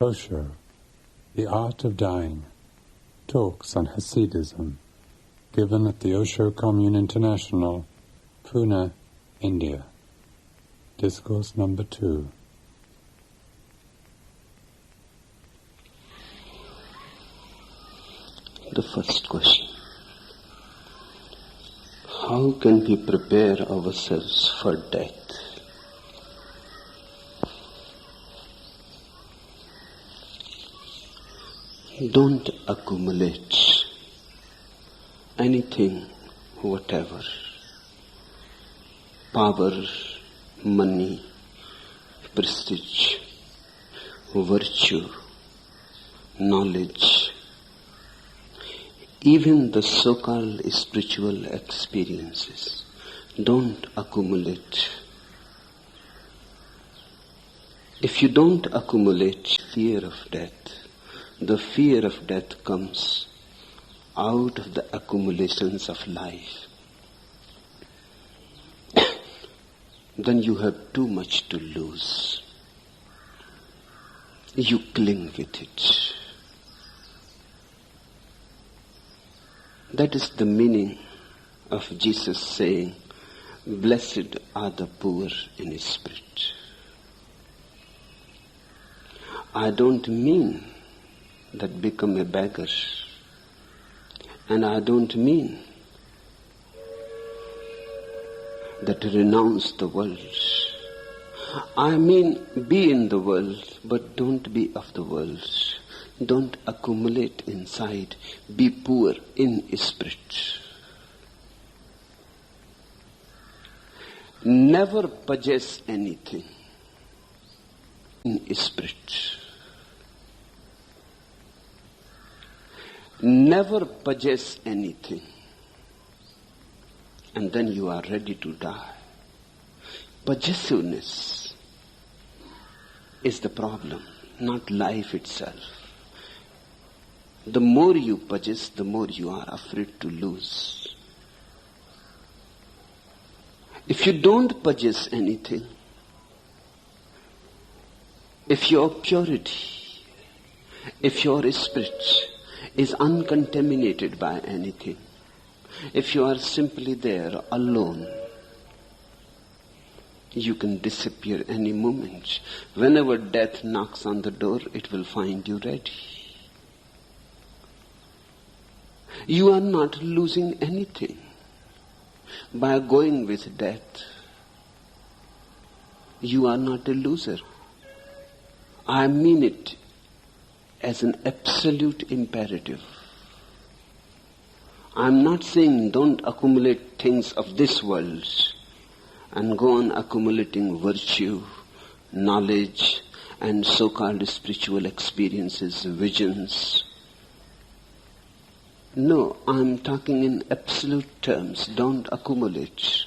Osho, The Art of Dying, Talks on Hasidism, given at the Osho Commune International, Pune, India. Discourse number 2. The first question. How can we prepare ourselves for death? Don't accumulate anything, whatever. Power, money, prestige, virtue, knowledge, even the so-called spiritual experiences. Don't accumulate. If you don't accumulate fear of death, the fear of death comes out of the accumulations of life. Then you have too much to lose. You cling with it. That is the meaning of Jesus saying, "Blessed are the poor in spirit." I don't mean that become a beggar. And I don't mean that renounce the world. I mean be in the world, but don't be of the world. Don't accumulate inside. Be poor in spirit. Never possess anything in spirit. Never possess anything, and then you are ready to die. Possessiveness is the problem, not life itself. The more you possess, the more you are afraid to lose. If you don't possess anything, if your purity, if your spirit is uncontaminated by anything, if you are simply there alone, you can disappear any moment. Whenever death knocks on the door, it will find you ready. You are not losing anything by going with death. You are not a loser. I mean it as an absolute imperative. I'm not saying don't accumulate things of this world and go on accumulating virtue, knowledge, and so-called spiritual experiences, visions. No, I'm talking in absolute terms. Don't accumulate.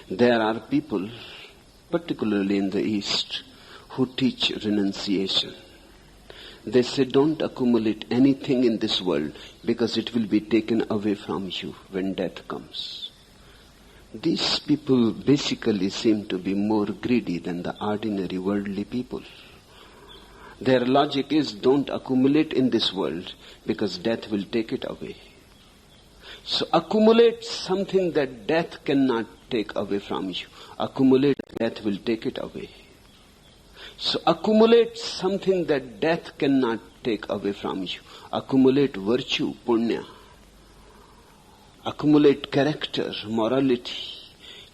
There are people, particularly in the East, who teach renunciation. They say don't accumulate anything in this world because it will be taken away from you when death comes. These people basically seem to be more greedy than the ordinary worldly people. Their logic is don't accumulate in this world because death will take it away. So accumulate something that death cannot take away from you. Accumulate, death will take it away. So accumulate something that death cannot take away from you. Accumulate virtue, punya. Accumulate character, morality,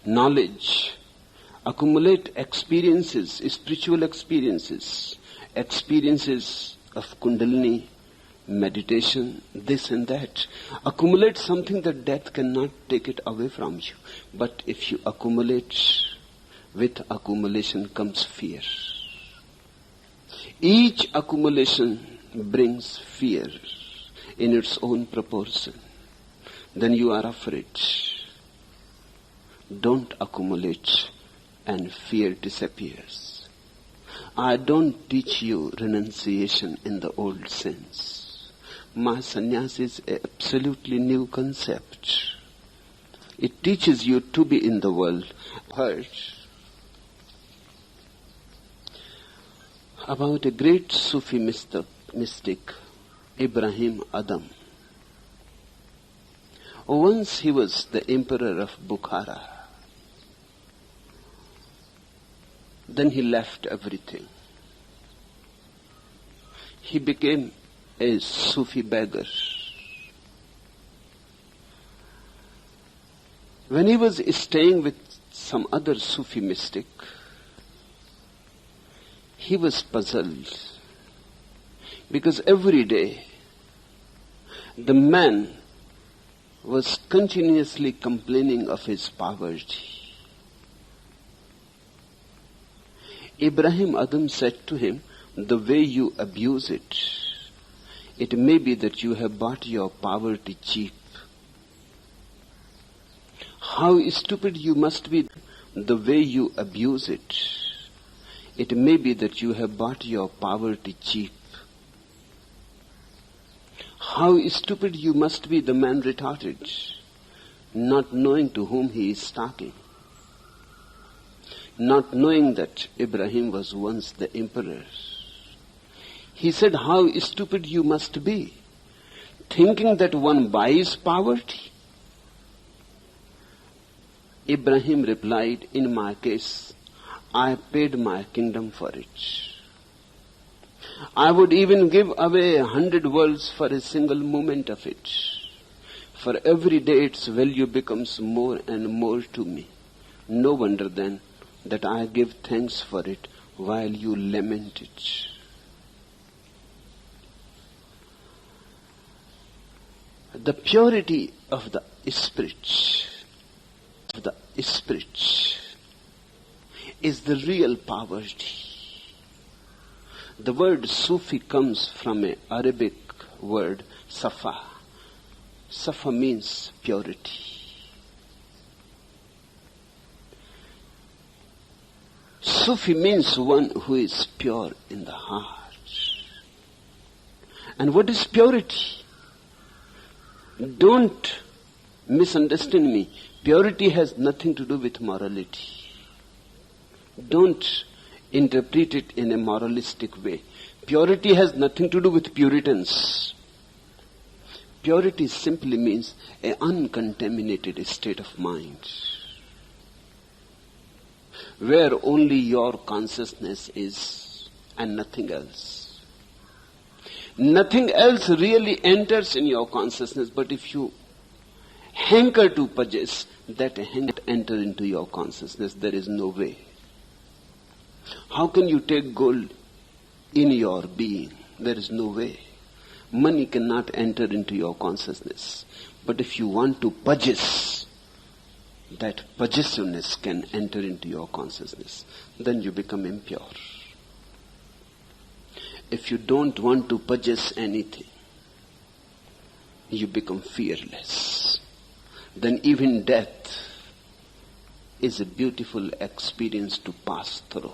knowledge. Accumulate experiences, spiritual experiences, experiences of kundalini, meditation, this and that. Accumulate something that death cannot take it away from you. But if you accumulate, with accumulation comes fear. Each accumulation brings fear in its own proportion. Then you are afraid. Don't accumulate and fear disappears. I don't teach you renunciation in the old sense. My sannyas is an absolutely new concept. It teaches you to be in the world. Heard about a great Sufi mystic, Ibrahim Adam. Once he was the emperor of Bukhara. Then he left everything. He became a Sufi beggar. When he was staying with some other Sufi mystic, he was puzzled because every day the man was continuously complaining of his poverty. Ibrahim Adam said to him, "The way you abuse it, it may be that you have bought your poverty cheap. How stupid you must be. The way you abuse it, it may be that you have bought your poverty cheap." "How stupid you must be," the man retorted, not knowing to whom he is talking, not knowing that Ibrahim was once the emperor. He said, "How stupid you must be, thinking that one buys poverty." Ibrahim replied, "In my case, I paid my kingdom for it. I would even give away 100 worlds for a single moment of it. For every day its value becomes more and more to me. No wonder then that I give thanks for it while you lament it." The purity of the spirit, is the real poverty. The word Sufi comes from an Arabic word, Safa. Safa means purity. Sufi means one who is pure in the heart. And what is purity? Don't misunderstand me. Purity has nothing to do with morality. Don't interpret it in a moralistic way. Purity has nothing to do with Puritans. Purity simply means an uncontaminated state of mind, where only your consciousness is and nothing else. Nothing else really enters in your consciousness, but if you hanker to possess, that enter into your consciousness, there is no way. How can you take gold in your being? There is no way. Money cannot enter into your consciousness. But if you want to possess, that possessiveness can enter into your consciousness. Then you become impure. If you don't want to possess anything, you become fearless. Then even death is a beautiful experience to pass through.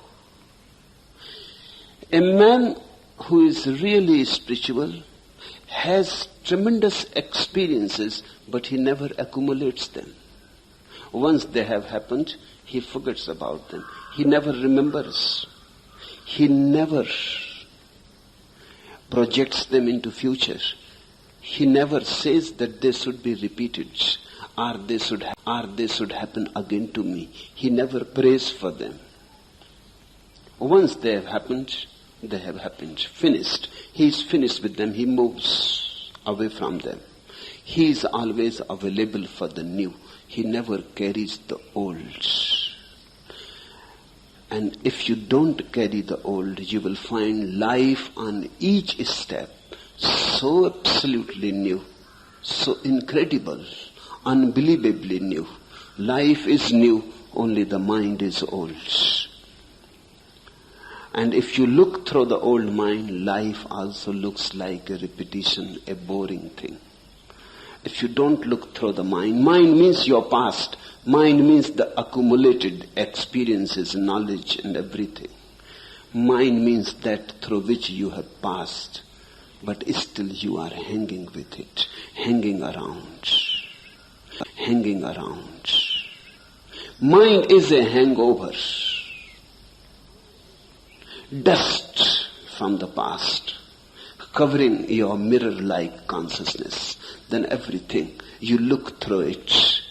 A man who is really spiritual has tremendous experiences, but he never accumulates them. Once they have happened, he forgets about them. He never remembers. He never projects them into future. He never says that they should be repeated or they should happen again to me. He never prays for them. Once they have happened, they have happened. Finished. He is finished with them. He moves away from them. He is always available for the new. He never carries the old. And if you don't carry the old, you will find life on each step so absolutely new, so incredible, unbelievably new. Life is new, only the mind is old. And if you look through the old mind, life also looks like a repetition, a boring thing. If you don't look through the mind means your past. Mind means the accumulated experiences, knowledge and everything. Mind means that through which you have passed, but still you are hanging with it, hanging around. Mind is a hangover. Dust from the past, covering your mirror-like consciousness, then everything, you look through it,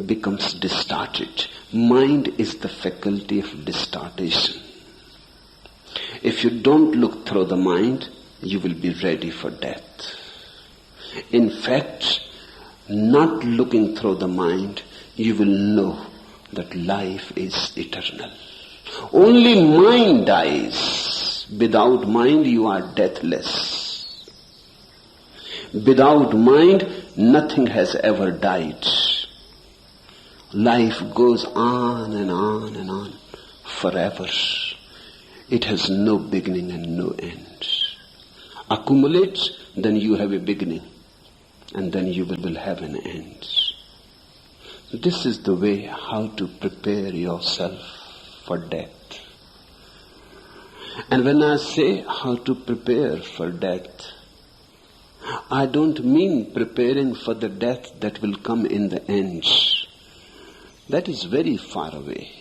becomes distorted. Mind is the faculty of distortion. If you don't look through the mind, you will be ready for death. In fact, not looking through the mind, you will know that life is eternal. Only mind dies. Without mind, you are deathless. Without mind, nothing has ever died. Life goes on and on and on forever. It has no beginning and no end. Accumulate, then you have a beginning, and then you will have an end. This is the way how to prepare yourself for death. And when I say how to prepare for death, I don't mean preparing for the death that will come in the end. That is very far away.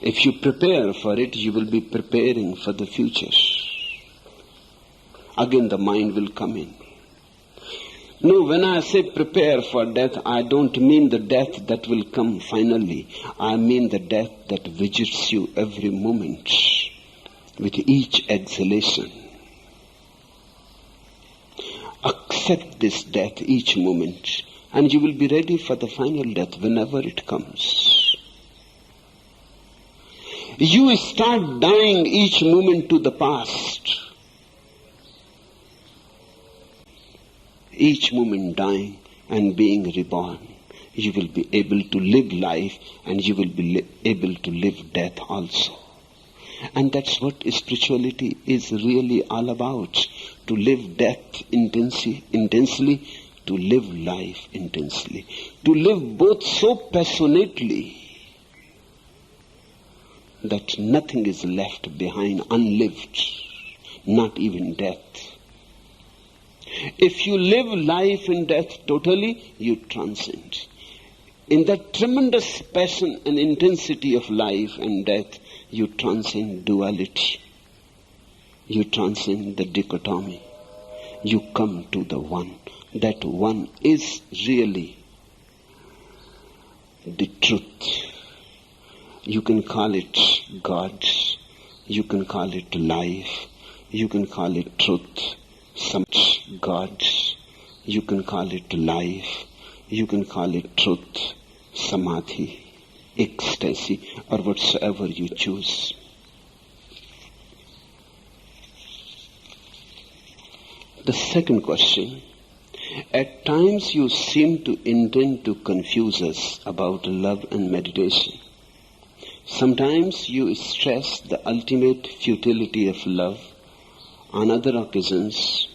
If you prepare for it, you will be preparing for the future. Again the mind will come in. No, when I say prepare for death, I don't mean the death that will come finally. I mean the death that visits you every moment, with each exhalation. Accept this death each moment, and you will be ready for the final death whenever it comes. You start dying each moment to the past. Each moment dying and being reborn. You will be able to live life, and you will be able to live death also. And that's what spirituality is really all about. To live death intensely, to live life intensely. To live both so passionately that nothing is left behind unlived, not even death. If you live life and death totally, you transcend. In that tremendous passion and intensity of life and death, you transcend duality. You transcend the dichotomy. You come to the one. That one is really the truth. You can call it God. You can call it life. You can call it truth. God. You can call it life. You can call it truth, samadhi, ecstasy, or whatsoever you choose. The second question. At times you seem to intend to confuse us about love and meditation. Sometimes you stress the ultimate futility of love. On other occasions,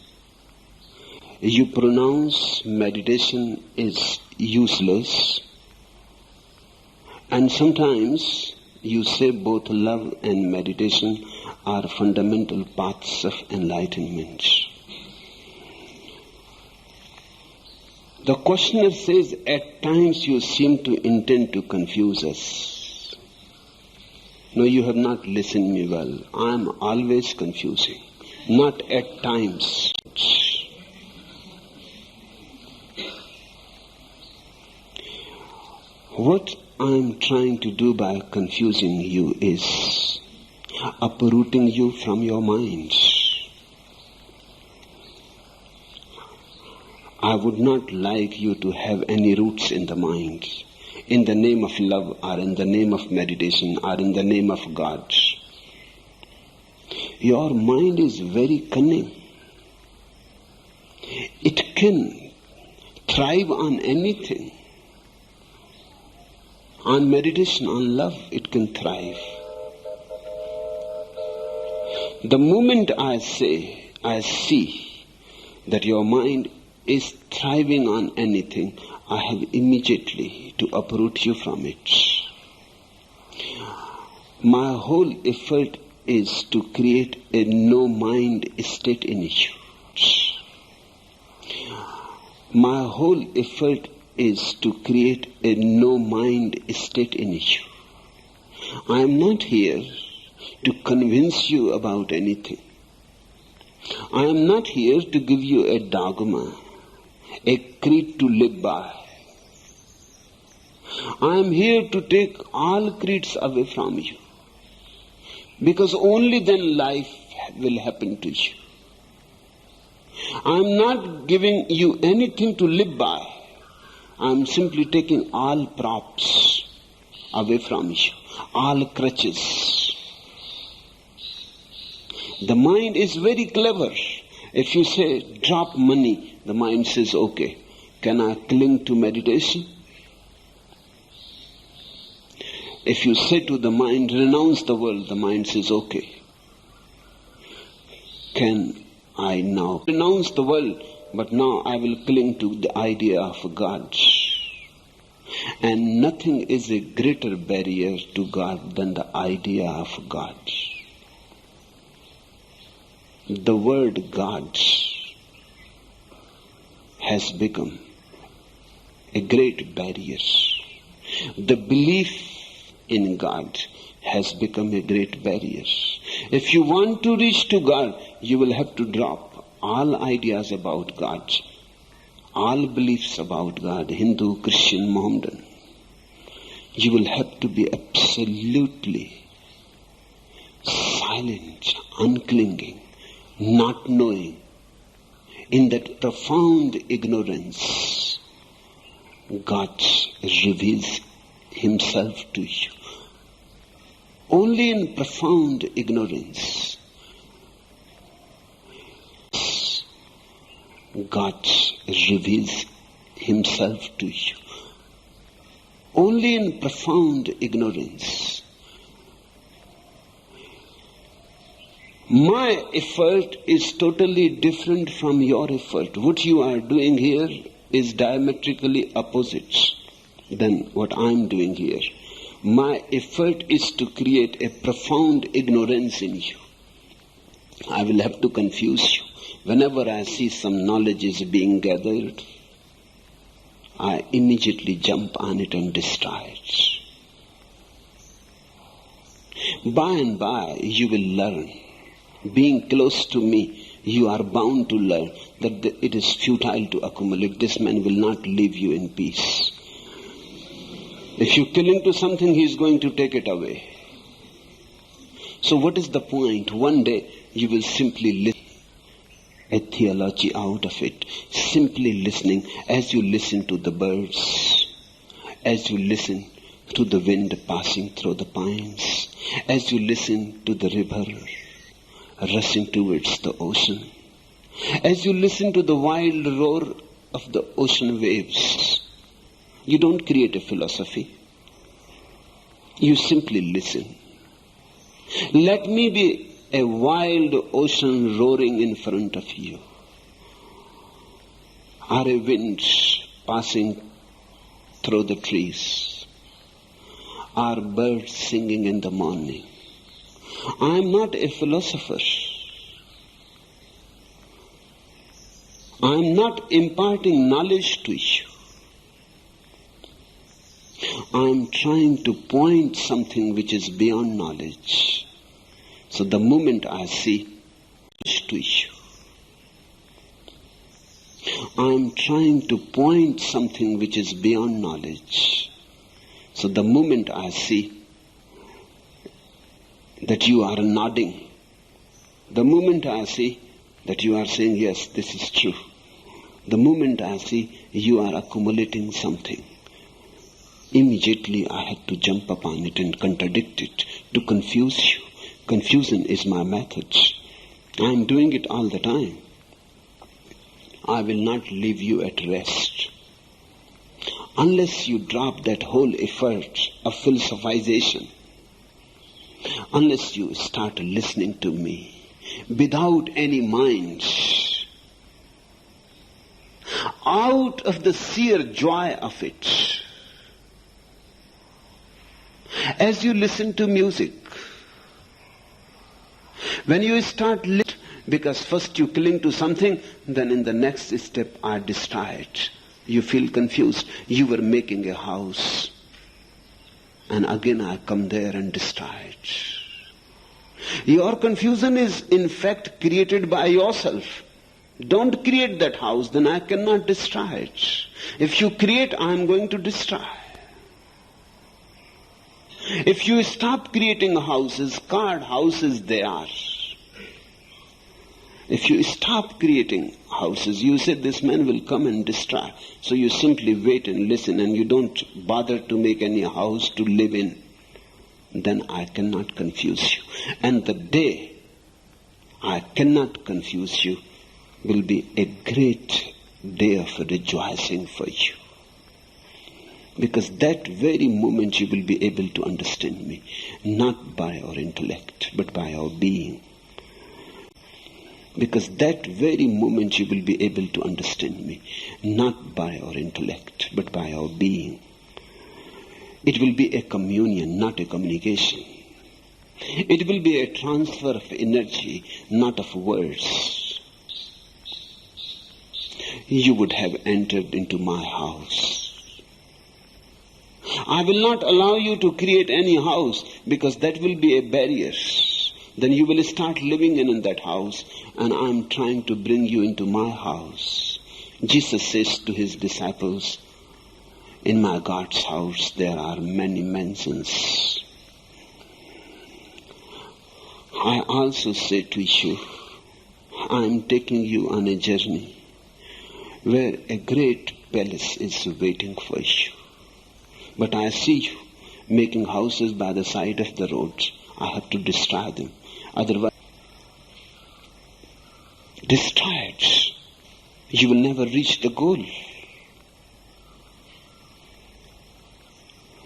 you pronounce meditation is useless. And sometimes you say both love and meditation are fundamental paths of enlightenment. The questioner says, at times you seem to intend to confuse us. No, you have not listened me well. I am always confusing. Not at times. What I am trying to do by confusing you is uprooting you from your mind. I would not like you to have any roots in the mind, in the name of love or in the name of meditation or in the name of God. Your mind is very cunning. It can thrive on anything. On meditation, on love, it can thrive. The moment I see that your mind is thriving on anything, I have immediately to uproot you from it. My whole effort is to create a no-mind state in you. My whole effort is to create a no-mind state in you. I am not here to convince you about anything. I am not here to give you a dogma, a creed to live by. I am here to take all creeds away from you, because only then life will happen to you. I am not giving you anything to live by. I am simply taking all props away from you, all crutches. The mind is very clever. If you say, drop money, the mind says, okay. Can I cling to meditation? If you say to the mind, renounce the world, the mind says, okay. Can I now renounce the world, but now I will cling to the idea of God. And nothing is a greater barrier to God than the idea of God. The word God has become a great barrier. The belief in God has become a great barrier. If you want to reach to God, you will have to drop all ideas about God, all beliefs about God, Hindu, Christian, Mohammedan. You will have to be absolutely silent, unclinging, not knowing. In that profound ignorance, God reveals Himself to you. Only in profound ignorance, God reveals Himself to you. Only in profound ignorance. My effort is totally different from your effort. What you are doing here is diametrically opposite than what I am doing here. My effort is to create a profound ignorance in you. I will have to confuse you. Whenever I see some knowledge is being gathered, I immediately jump on it and destroy it. By and by, you will learn. Being close to me, you are bound to learn that it is futile to accumulate. This man will not leave you in peace. If you cling to something, he is going to take it away. So what is the point? One day you will simply listen. A theology out of it. Simply listening as you listen to the birds, as you listen to the wind passing through the pines, as you listen to the river rushing towards the ocean, as you listen to the wild roar of the ocean waves. You don't create a philosophy. You simply listen. Let me be a wild ocean roaring in front of you, or a wind passing through the trees, or birds singing in the morning. I am not a philosopher. I am not imparting knowledge to you. I am trying to point something which is beyond knowledge. So the moment I see to you, I am trying to point something which is beyond knowledge. So the moment I see that you are nodding, the moment I see that you are saying, yes, this is true, the moment I see you are accumulating something, immediately I had to jump upon it and contradict it to confuse you. Confusion is my method. I am doing it all the time. I will not leave you at rest unless you drop that whole effort of philosophization, unless you start listening to me without any mind, out of the sheer joy of it. As you listen to music, when you start listening, because first you cling to something, then in the next step are distracted. You feel confused. You were making a house, and again I come there and destroy it. Your confusion is in fact created by yourself. Don't create that house, then I cannot destroy it. If you create, I am going to destroy. If you stop creating houses, card houses they are. If you stop creating houses, you say this man will come and destroy. So you simply wait and listen and you don't bother to make any house to live in. Then I cannot confuse you. And the day I cannot confuse you will be a great day of rejoicing for you. Because that very moment you will be able to understand me, not by your intellect, but by your being. Because that very moment you will be able to understand me, not by your intellect, but by your being. It will be a communion, not a communication. It will be a transfer of energy, not of words. You would have entered into my house. I will not allow you to create any house because that will be a barrier. Then you will start living in that house, and I am trying to bring you into my house. Jesus says to his disciples, in my God's house there are many mansions. I also say to you, I am taking you on a journey where a great palace is waiting for you. But I see you making houses by the side of the road. I have to destroy them. Otherwise, destroyed, you will never reach the goal.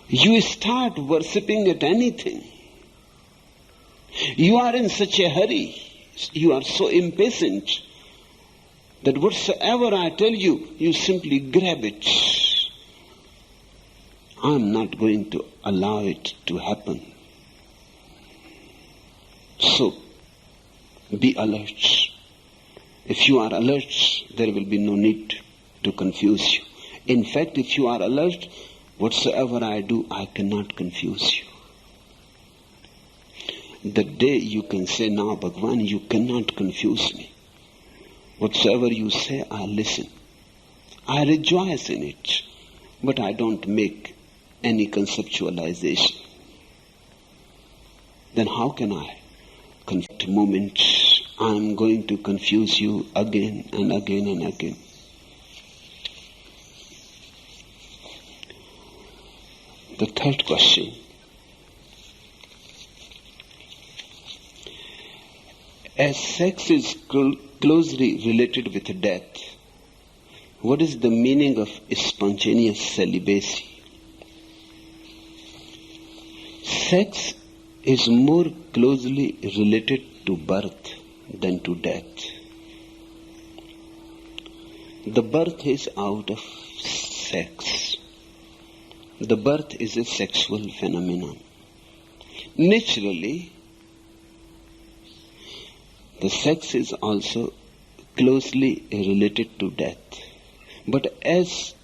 You start worshipping at anything. You are in such a hurry. You are so impatient that whatsoever I tell you, you simply grab it. I am not going to allow it to happen. So, be alert. If you are alert, there will be no need to confuse you. In fact, if you are alert, whatsoever I do, I cannot confuse you. The day you can say, now Bhagwan, you cannot confuse me. Whatsoever you say, I listen. I rejoice in it, but I don't make any conceptualization. Then how can I? Confuse moment, I am going to confuse you again and again and again. The third question. As sex is closely related with death, what is the meaning of spontaneous celibacy? Sex is more closely related to birth than to death. The birth is out of sex. The birth is a sexual phenomenon. Naturally, the sex is also closely related to death, but as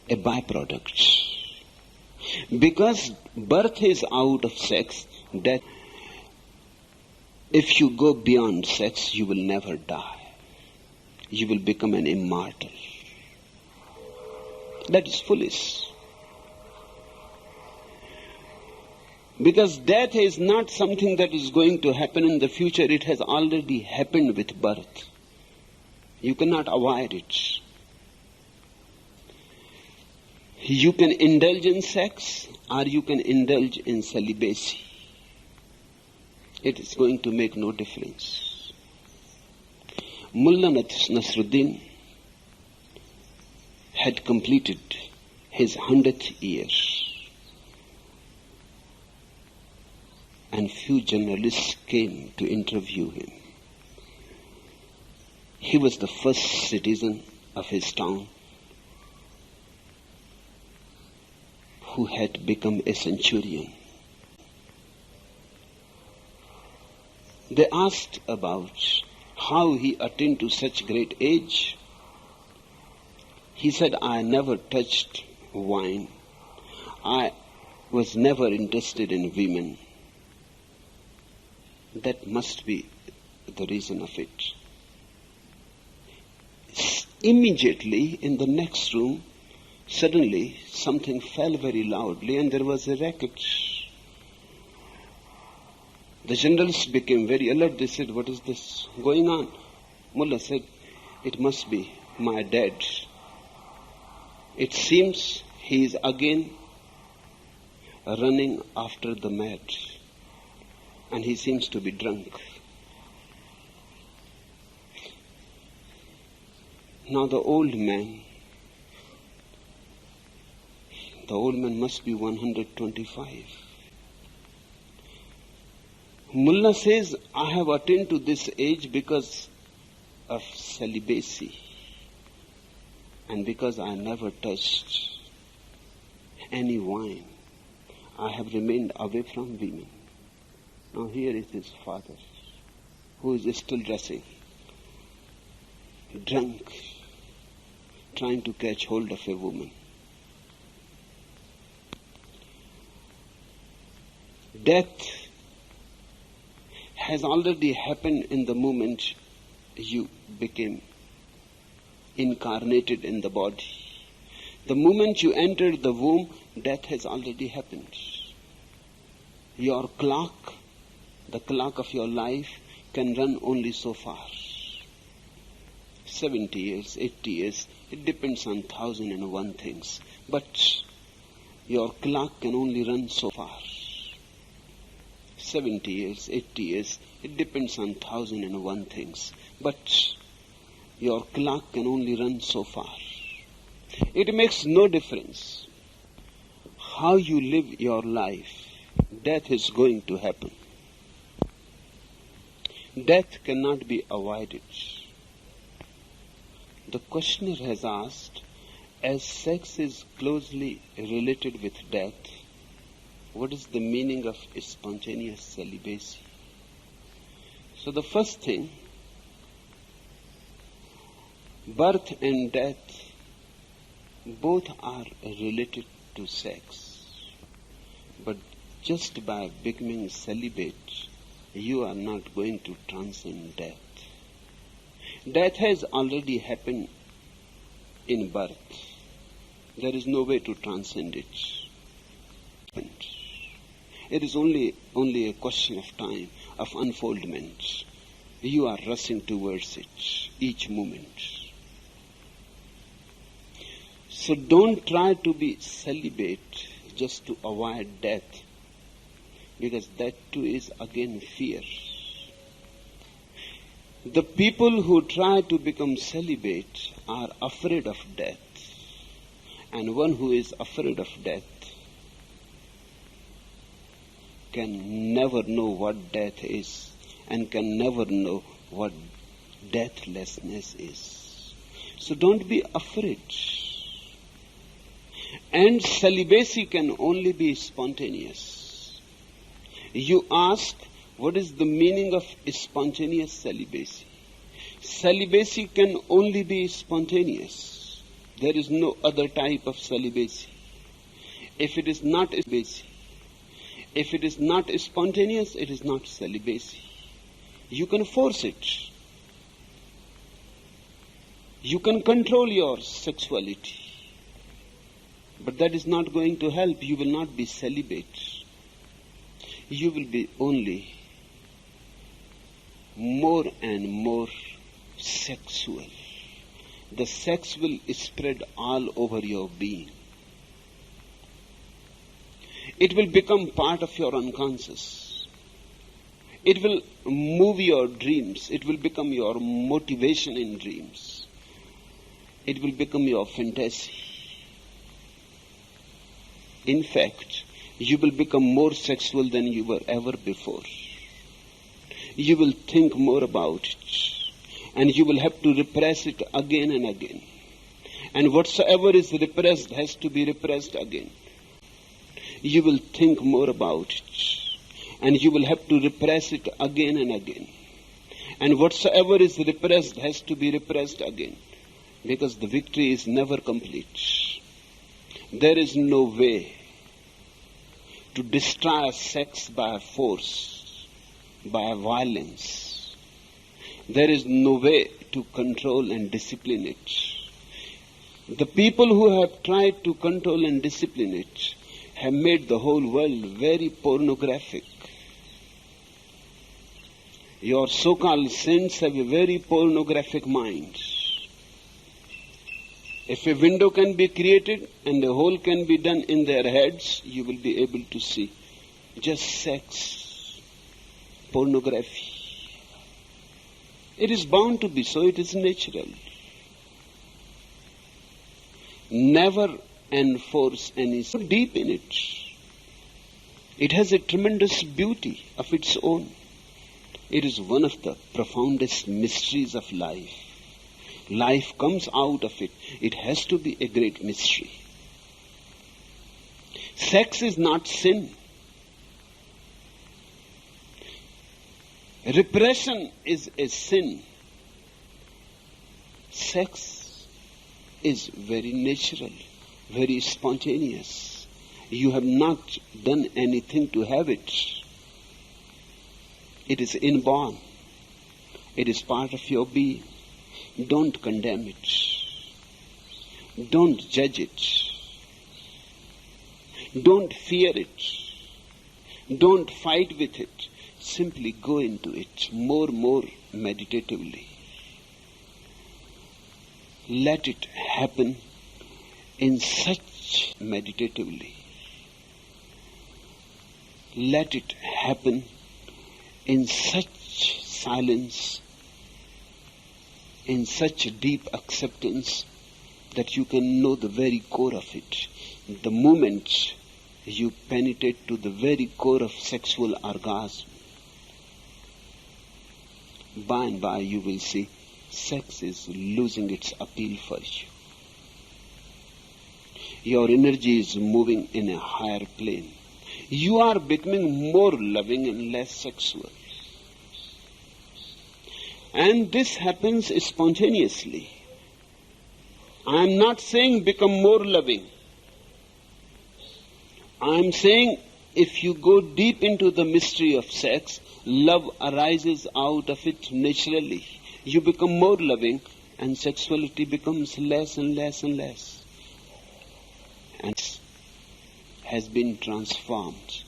a byproduct. Because birth is out of sex, death, if you go beyond sex, you will never die. You will become an immortal. That is foolish. Because death is not something that is going to happen in the future. It has already happened with birth. You cannot avoid it. You can indulge in sex or you can indulge in celibacy. It is going to make no difference. Mullah Nasruddin had completed his 100th year, and few journalists came to interview him. He was the first citizen of his town who had become a centurion. They asked about how he attained to such great age. He said, I never touched wine. I was never interested in women. That must be the reason of it. Immediately in the next room, suddenly something fell very loudly and there was a racket. The generals became very alert. They said, "What is this going on?" Mullah said, "It must be my dad. It seems he is again running after the mat and he seems to be drunk." Now the old man must be 125. Mullah says, "I have attained to this age because of celibacy and because I never touched any wine. I have remained away from women." Now here is his father, who is still dressing, drunk, trying to catch hold of a woman. Death has already happened in the moment you became incarnated in the body. The moment you entered the womb, death has already happened. Your clock, the clock of your life, can run only so far. 70 years, 80 years, it depends on 1,001 things. But your clock can only run so far. 70 years, 80 years, it depends on 1,001 things. But your clock can only run so far. It makes no difference how you live your life. Death is going to happen. Death cannot be avoided. The questioner has asked, as sex is closely related with death, what is the meaning of spontaneous celibacy? So the first thing, birth and death both are related to sex. But just by becoming celibate, you are not going to transcend death. Death has already happened in birth. There is no way to transcend it. It is only a question of time, of unfoldment. You are rushing towards it each moment. So don't try to be celibate just to avoid death, because that too is again fear. The people who try to become celibate are afraid of death. And one who is afraid of death can never know what death is and can never know what deathlessness is. So don't be afraid. And celibacy can only be spontaneous. You ask, what is the meaning of spontaneous celibacy? Celibacy can only be spontaneous. There is no other type of celibacy. If it is not celibacy, if it is not spontaneous, it is not celibacy. You can force it. You can control your sexuality. But that is not going to help. You will not be celibate. You will be only more and more sexual. The sex will spread all over your being. It will become part of your unconscious. It will move your dreams. It will become your motivation in dreams. It will become your fantasy. In fact, you will become more sexual than you were ever before. You will think more about it. And you will have to repress it again and again. And whatsoever is repressed has to be repressed again. You will think more about it. And you will have to repress it again and again. And whatsoever is repressed has to be repressed again. Because the victory is never complete. There is no way to destroy sex by force. by violence. There is no way to control and discipline it. The people who have tried to control and discipline it have made the whole world very pornographic. Your so-called saints have a very pornographic mind. If a window can be created and a hole can be done in their heads, you will be able to see just sex, pornography. It is bound to be so, it is natural. Never enforce any so deep in it. It has a tremendous beauty of its own. It is one of the profoundest mysteries of life. Life comes out of it. It has to be a great mystery. Sex is not sin. Repression is a sin. Sex is very natural, very spontaneous. You have not done anything to have it. It is inborn. It is part of your being. Don't condemn it. Don't judge it. Don't fear it. Don't fight with it. Simply go into it more meditatively. Let it happen in such meditatively. Let it happen in such silence, in such deep acceptance that you can know the very core of it. The moment you penetrate to the very core of sexual orgasm, by and by you will see sex is losing its appeal for you. Your energy is moving in a higher plane. You are becoming more loving and less sexual. And this happens spontaneously. I am not saying become more loving. I am saying if you go deep into the mystery of sex, love arises out of it naturally. You become more loving and sexuality becomes less and less and less. And has been transformed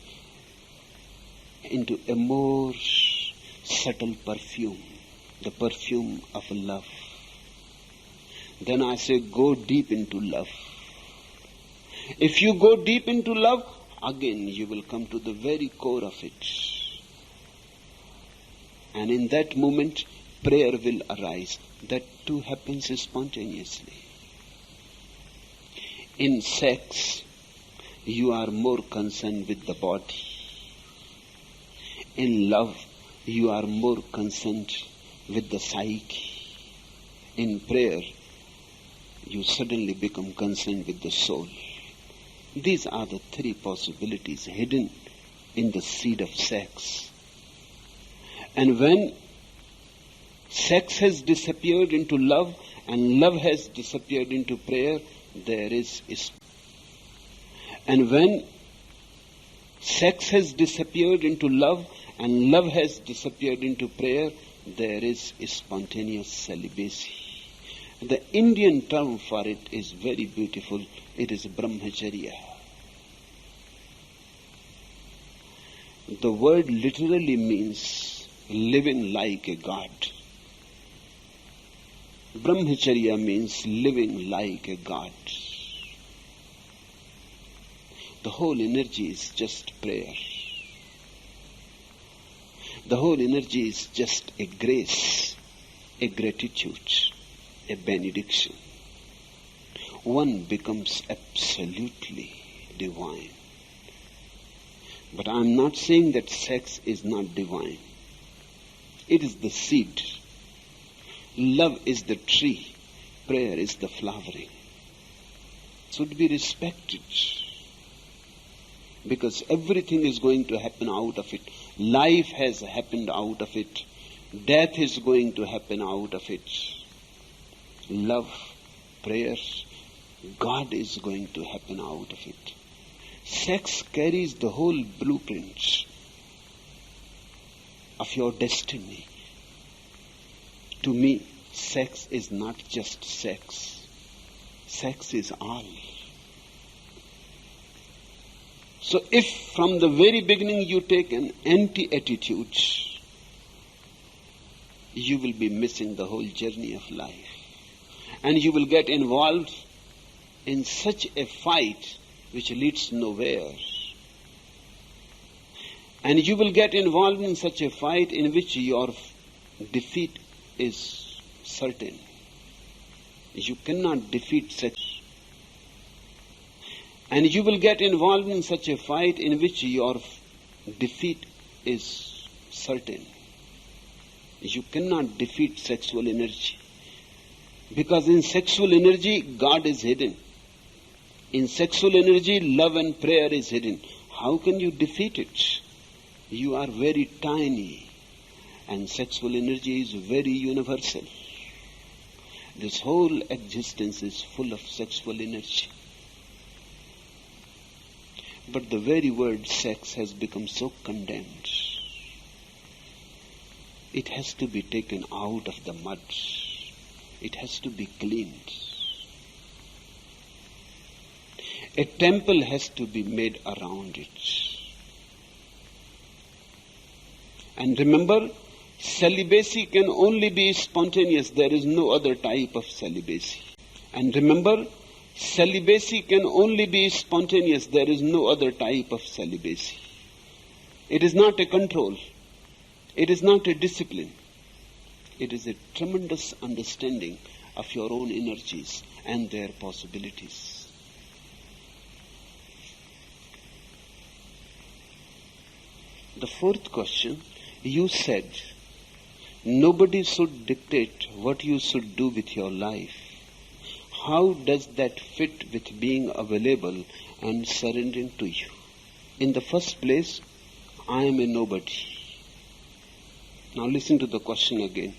into a more subtle perfume, the perfume of love. Then I say go deep into love. If you go deep into love, again you will come to the very core of it. And in that moment, prayer will arise. That too happens spontaneously. In sex, you are more concerned with the body. In love, you are more concerned with the psyche. In prayer, you suddenly become concerned with the soul. These are the three possibilities hidden in the seed of sex. And when sex has disappeared into love and love has disappeared into prayer, there is. And when sex has disappeared into love and love has disappeared into prayer, there is spontaneous celibacy. The Indian term for it is very beautiful. It is brahmacharya. The word literally means living like a god. Brahmacharya means living like a god. The whole energy is just prayer. The whole energy is just a grace, a gratitude, a benediction. One becomes absolutely divine. But I am not saying that sex is not divine. It is the seed. Love is the tree. Prayer is the flowering. It should be respected. Because everything is going to happen out of it. Life has happened out of it. Death is going to happen out of it. Love, prayer, God is going to happen out of it. Sex carries the whole blueprint. of your destiny. To me, sex is not just sex. Sex is all. So if from the very beginning you take an anti-attitude, you will be missing the whole journey of life. And you will get involved in such a fight which leads nowhere. And you will get involved in such a fight in which your defeat is certain. You cannot defeat sex. And you will get involved in such a fight in which your defeat is certain. You cannot defeat sexual energy. Because in sexual energy, God is hidden. In sexual energy, love and prayer is hidden. How can you defeat it? You are very tiny. And sexual energy is very universal. This whole existence is full of sexual energy. But the very word sex has become so condemned. It has to be taken out of the mud. It has to be cleaned. A temple has to be made around it. And remember, celibacy can only be spontaneous. There is no other type of celibacy. And remember, celibacy can only be spontaneous. There is no other type of celibacy. It is not a control. It is not a discipline. It is a tremendous understanding of your own energies and their possibilities. The fourth question, you said, nobody should dictate what you should do with your life. How does that fit with being available and surrendering to you? In the first place, I am a nobody. Now listen to the question again.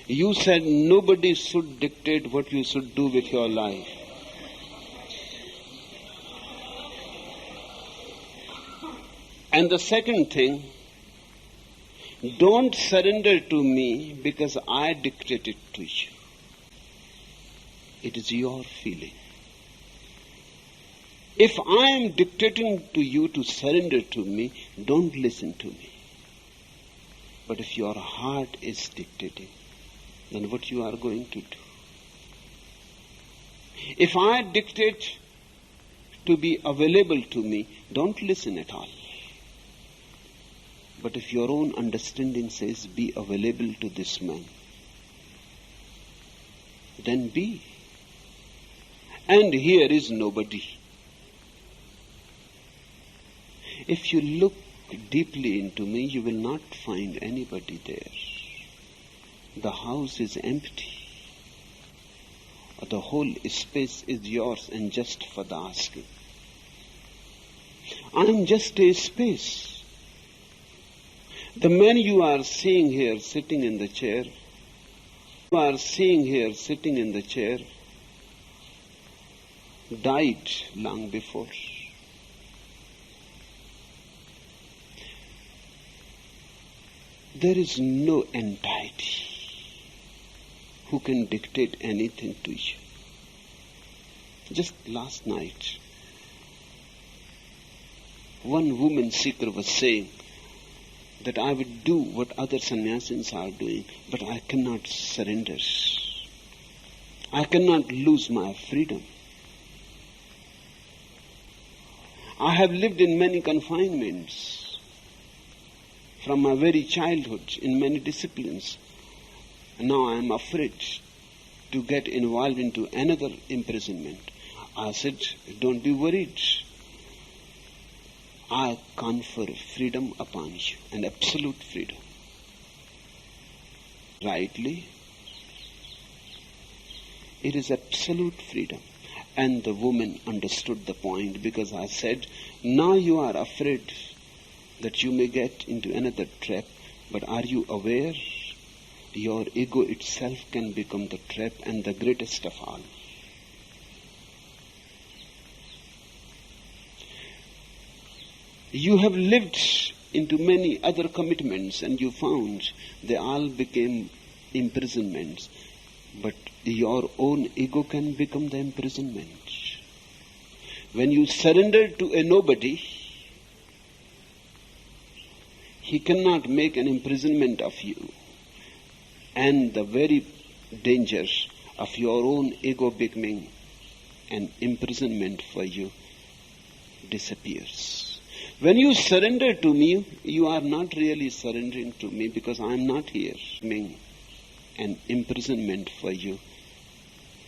You said nobody should dictate what you should do with your life. And the second thing, don't surrender to me because I dictate it to you. It is your feeling. If I am dictating to you to surrender to me, don't listen to me. But if your heart is dictating, then what you are going to do? If I dictate to be available to me, don't listen at all. But if your own understanding says, be available to this man, then be. And here is nobody. If you look deeply into me, you will not find anybody there. The house is empty. The whole space is yours and just for the asking. I am just a space. The man you are seeing here sitting in the chair, died long before. There is no entity who can dictate anything to you. Just last night, one woman seeker was saying that I would do what other sannyasins are doing, but I cannot surrender. I cannot lose my freedom. I have lived in many confinements from my very childhood in many disciplines. And now I am afraid to get involved into another imprisonment. I said, don't be worried. I confer freedom upon you, an absolute freedom. Rightly, it is absolute freedom. And the woman understood the point because I said, now you are afraid that you may get into another trap, but are you aware? Your ego itself can become the trap and the greatest of all. You have lived into many other commitments, and you found they all became imprisonments. But your own ego can become the imprisonment. When you surrender to a nobody, he cannot make an imprisonment of you. And the very danger of your own ego becoming an imprisonment for you disappears. When you surrender to me, you are not really surrendering to me because I am not here. An imprisonment for you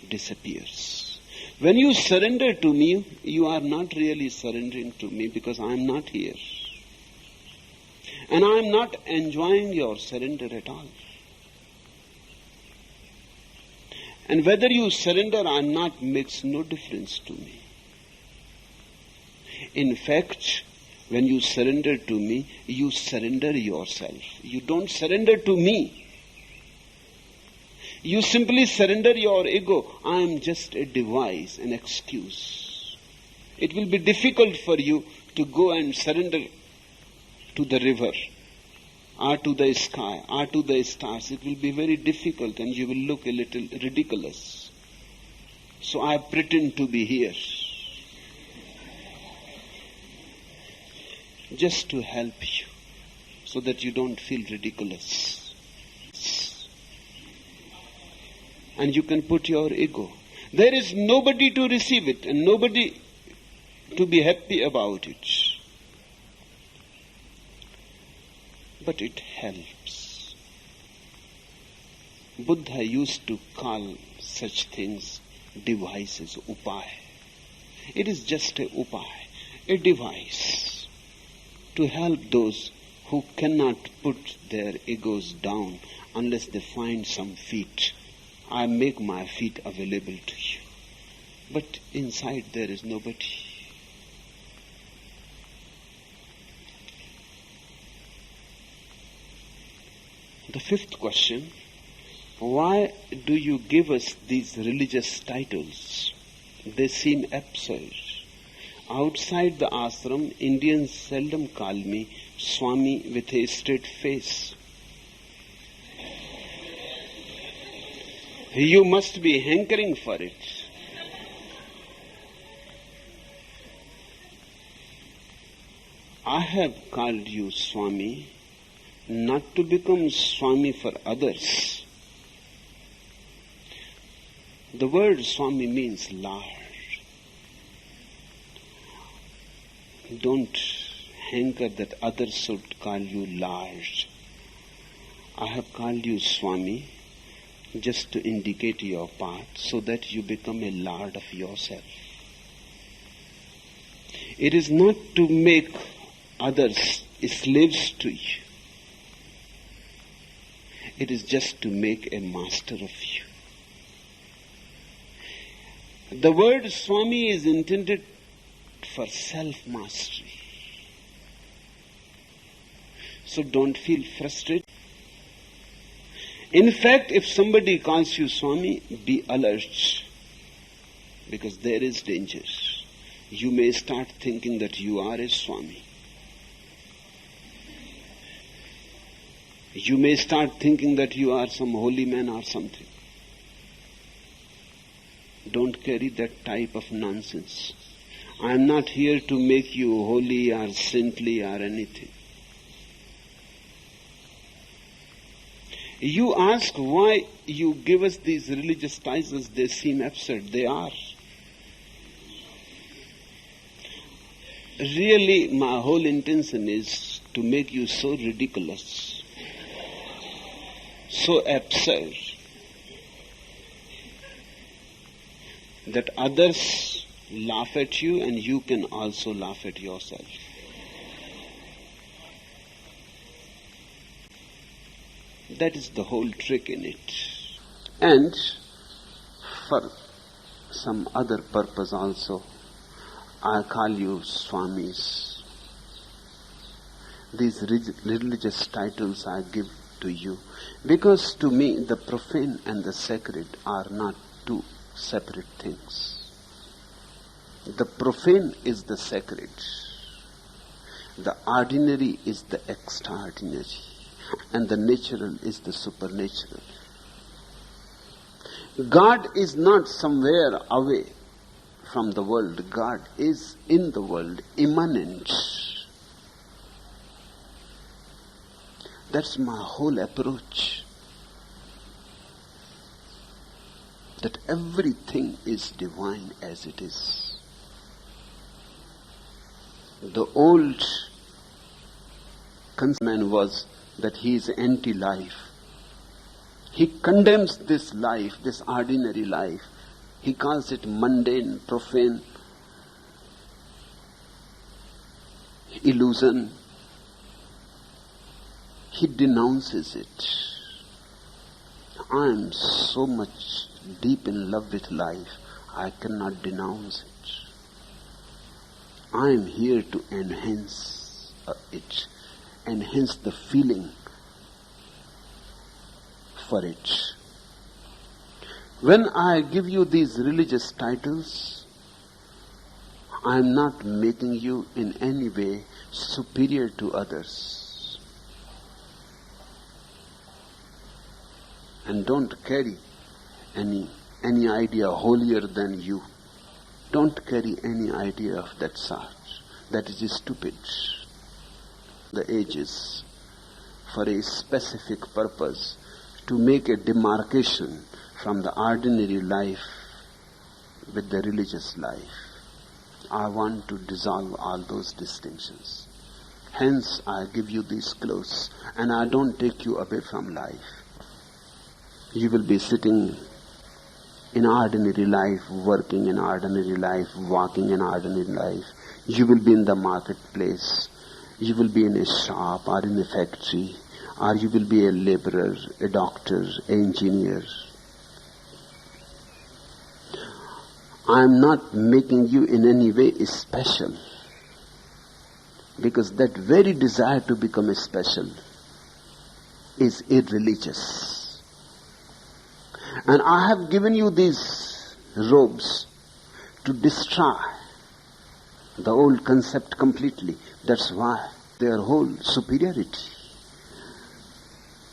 disappears. When you surrender to me, you are not really surrendering to me because I am not here. And I am not enjoying your surrender at all. And whether you surrender or not makes no difference to me. In fact, when you surrender to me, you surrender yourself. You don't surrender to me. You simply surrender your ego. I am just a device, an excuse. It will be difficult for you to go and surrender to the river, or to the sky, or to the stars. It will be very difficult and you will look a little ridiculous. So I pretend to be here, just to help you, so that you don't feel ridiculous. And you can put your ego. There is nobody to receive it and nobody to be happy about it. But it helps. Buddha used to call such things devices, upaya. It is just a upaya, a device to help those who cannot put their egos down unless they find some feet. I make my feet available to you. But inside there is nobody. The fifth question, why do you give us these religious titles? They seem absurd. Outside the ashram, Indians seldom call me Swami with a straight face. You must be hankering for it. I have called you Swami not to become Swami for others. The word Swami means Lord. Don't hanker that others should call you Lord. I have called you Swami just to indicate your path so that you become a Lord of yourself. It is not to make others slaves to you. It is just to make a master of you. The word Swami is intended for self-mastery. So don't feel frustrated. In fact, if somebody calls you Swami, be alert, because there is danger. You may start thinking that you are a Swami. You may start thinking that you are some holy man or something. Don't carry that type of nonsense. I am not here to make you holy or saintly or anything. You ask why you give us these religious titles. They seem absurd. They are. Really, my whole intention is to make you so ridiculous, so absurd, that others laugh at you and you can also laugh at yourself. That is the whole trick in it. And for some other purpose also, I call you Swamis. These religious titles I give to you, because to me the profane and the sacred are not two separate things. The profane is the sacred. The ordinary is the extraordinary, and the natural is the supernatural. God is not somewhere away from the world. God is in the world, immanent. That's my whole approach. That everything is divine as it is. The old conception was that he is anti-life. He condemns this life, this ordinary life. He calls it mundane, profane, illusion. He denounces it. I am so much deep in love with life, I cannot denounce it. I am here to enhance it, enhance the feeling for it. When I give you these religious titles, I am not making you in any way superior to others. And don't carry any idea holier than you. Don't carry any idea of that sort. That is stupid. The age is for a specific purpose, to make a demarcation from the ordinary life with the religious life. I want to dissolve all those distinctions. Hence I give you these clothes, and I don't take you away from life. You will be sitting in ordinary life, working in ordinary life, walking in ordinary life. You will be in the marketplace. You will be in a shop or in a factory, or you will be a laborer, a doctor, an engineer. I am not making you in any way special, because that very desire to become special is irreligious. And I have given you these robes to destroy the old concept completely. That's why their whole superiority.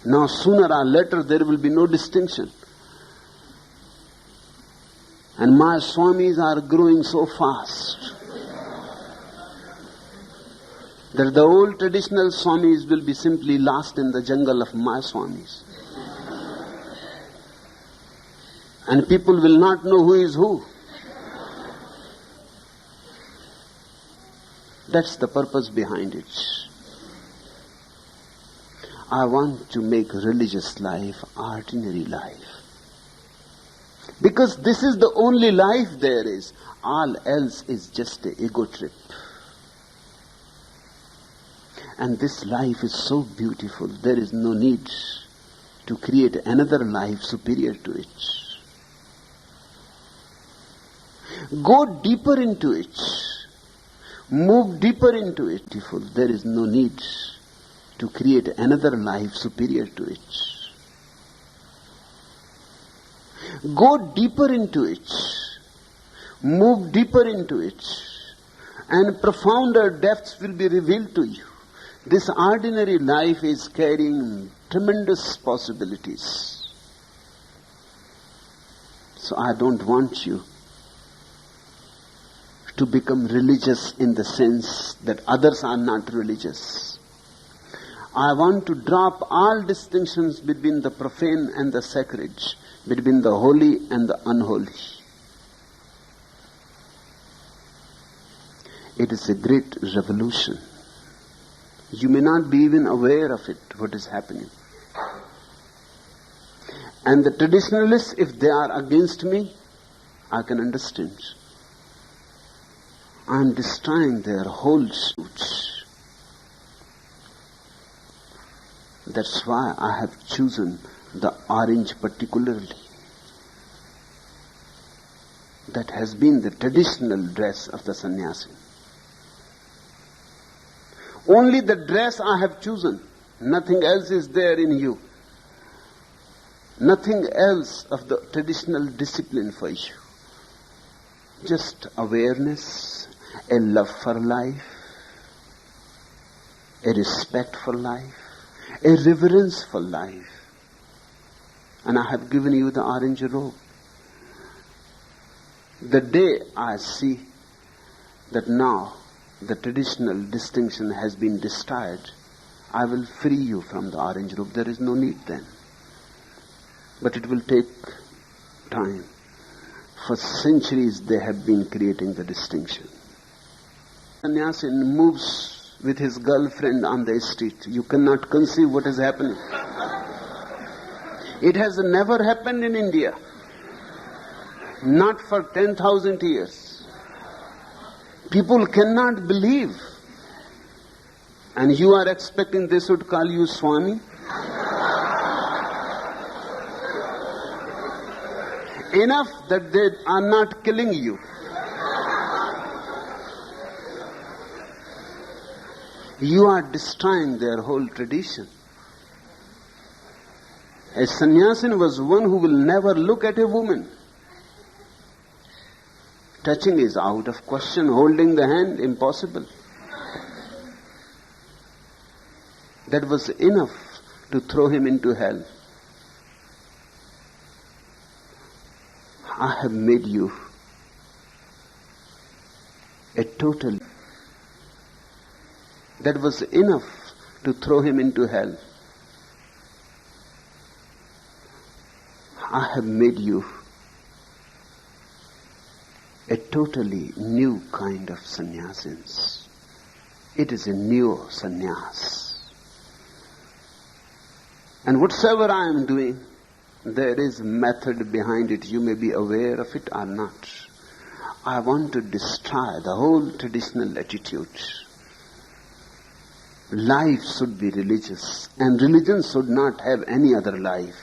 Now sooner or later there will be no distinction. And my Swamis are growing so fast that the old traditional Swamis will be simply lost in the jungle of my Swamis. And people will not know who is who. That's the purpose behind it. I want to make religious life ordinary life. Because this is the only life there is. All else is just an ego trip. And this life is so beautiful, there is no need to create another life superior to it. Go deeper into it. Move deeper into it. There is no need to create another life superior to it. Go deeper into it. Move deeper into it. And profounder depths will be revealed to you. This ordinary life is carrying tremendous possibilities. So I don't want you to become religious in the sense that others are not religious. I want to drop all distinctions between the profane and the sacred, between the holy and the unholy. It is a great revolution. You may not be even aware of it, what is happening. And the traditionalists, if they are against me, I can understand. I am destroying their whole suits. That's why I have chosen the orange particularly. That has been the traditional dress of the sannyasi. Only the dress I have chosen. Nothing else is there in you. Nothing else of the traditional discipline for you. Just awareness, a love for life, a respectful life, a reverenceful life. And I have given you the orange robe. The day I see that now the traditional distinction has been destroyed, I will free you from the orange robe. There is no need then. But it will take time. For centuries they have been creating the distinction. Sannyasin moves with his girlfriend on the street. You cannot conceive what is happening. It has never happened in India. Not for 10,000 years. People cannot believe. And you are expecting they should call you Swami? Enough that they are not killing you. You are destroying their whole tradition. A sannyasin was one who will never look at a woman. Touching is out of question. Holding the hand, impossible. That was enough to throw him into hell. I have made you a total. That was enough to throw him into hell. I have made you a totally new kind of sannyasins. It is a new sannyas. And whatsoever I am doing, there is method behind it. You may be aware of it or not. I want to destroy the whole traditional attitude. Life should be religious, and religion should not have any other life.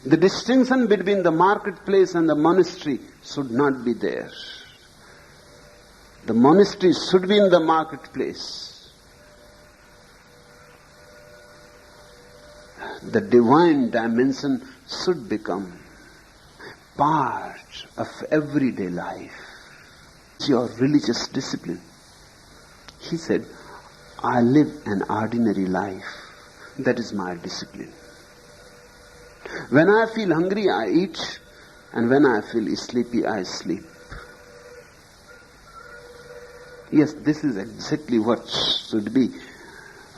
The distinction between the marketplace and the monastery should not be there. The monastery should be in the marketplace. The divine dimension should become part of everyday life. It's your religious discipline. He said, I live an ordinary life. That is my discipline. When I feel hungry, I eat, and when I feel sleepy, I sleep. Yes, this is exactly what should be.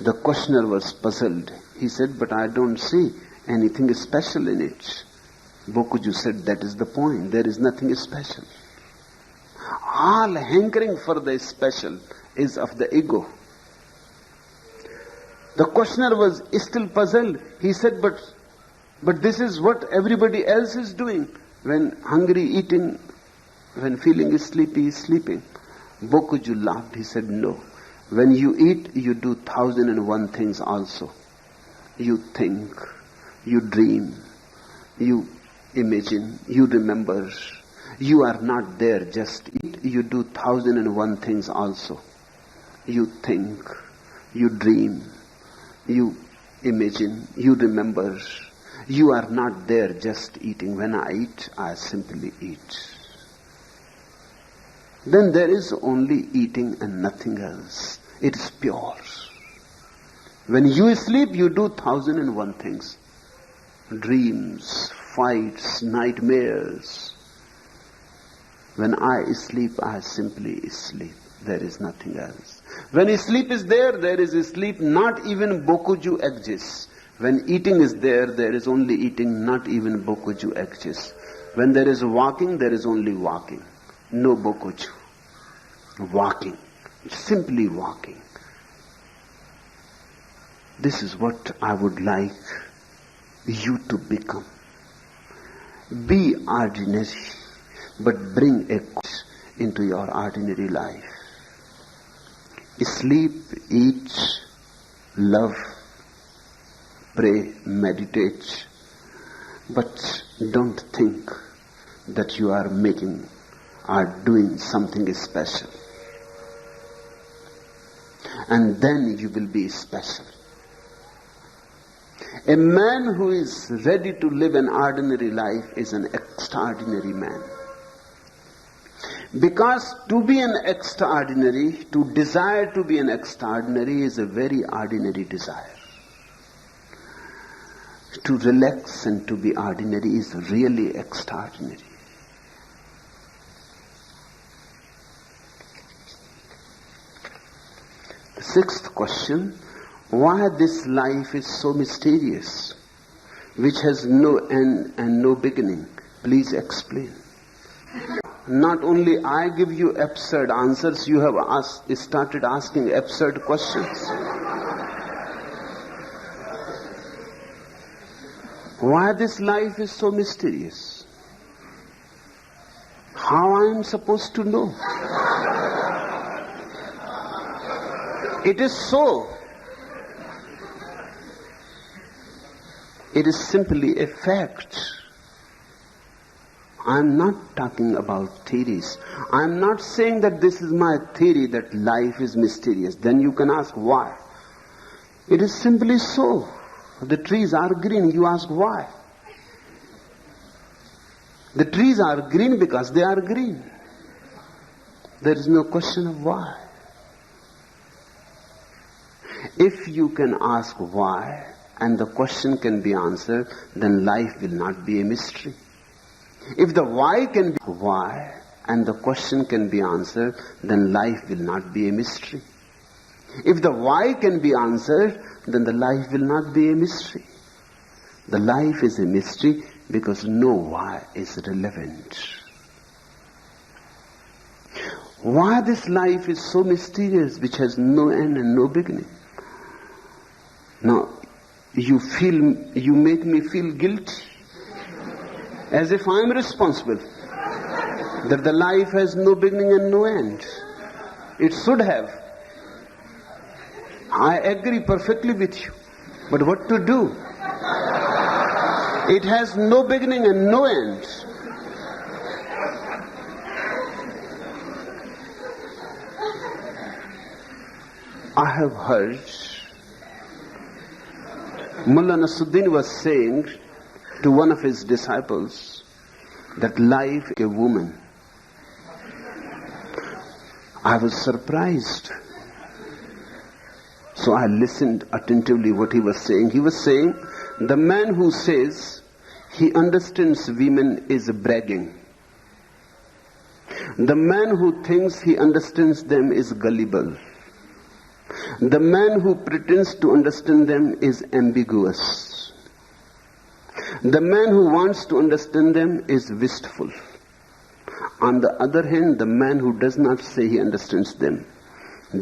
The questioner was puzzled. He said, but I don't see anything special in it. Bokuju said, that is the point. There is nothing special. All hankering for the special is of the ego. The questioner was still puzzled. He said, but this is what everybody else is doing. When hungry, eating. When feeling sleepy, sleeping. Bokuju laughed. He said, no. When you eat, you do 1,001 things also. You think, you dream, you imagine, you remember. You are not there, just eat. You do 1,001 things also. You think, you dream, you imagine, you remember. You are not there just eating. When I eat, I simply eat. Then there is only eating and nothing else. It is pure. When you sleep, you do 1,001 things. Dreams, fights, nightmares. When I sleep, I simply sleep. There is nothing else. When sleep is there, there is sleep. Not even Bokuju exists. When eating is there, there is only eating. Not even Bokuju exists. When there is walking, there is only walking. No Bokuju. Walking. Simply walking. This is what I would like you to become. Be ordinary, but bring a cause into your ordinary life. Sleep, eat, love, pray, meditate, but don't think that you are making or doing something special. And then you will be special. A man who is ready to live an ordinary life is an extraordinary man. Because to be an extraordinary, to desire to be an extraordinary is a very ordinary desire. To relax and to be ordinary is really extraordinary. The sixth question, why this life is so mysterious, which has no end and no beginning? Please explain. Not only I give you absurd answers, you have started asking absurd questions. Why this life is so mysterious? How I am supposed to know? It is so. It is simply a fact. I am not talking about theories. I am not saying that this is my theory that life is mysterious. Then you can ask why. It is simply so. The trees are green. You ask why. The trees are green because they are green. There is no question of why. If you can ask why and the question can be answered, then life will not be a mystery. If the why can be why and the question can be answered, then life will not be a mystery. If the why can be answered, then the life will not be a mystery. The life is a mystery because no why is relevant. Why this life is so mysterious, which has no end and no beginning? Now, you make me feel guilty, as if I am responsible, that the life has no beginning and no end. It should have. I agree perfectly with you. But what to do? It has no beginning and no end. I have heard Mullah Nasruddin was saying to one of his disciples that life is a woman. I was surprised. So I listened attentively what he was saying. He was saying, the man who says he understands women is bragging. The man who thinks he understands them is gullible. The man who pretends to understand them is ambiguous. The man who wants to understand them is wistful. On the other hand, the man who does not say he understands them,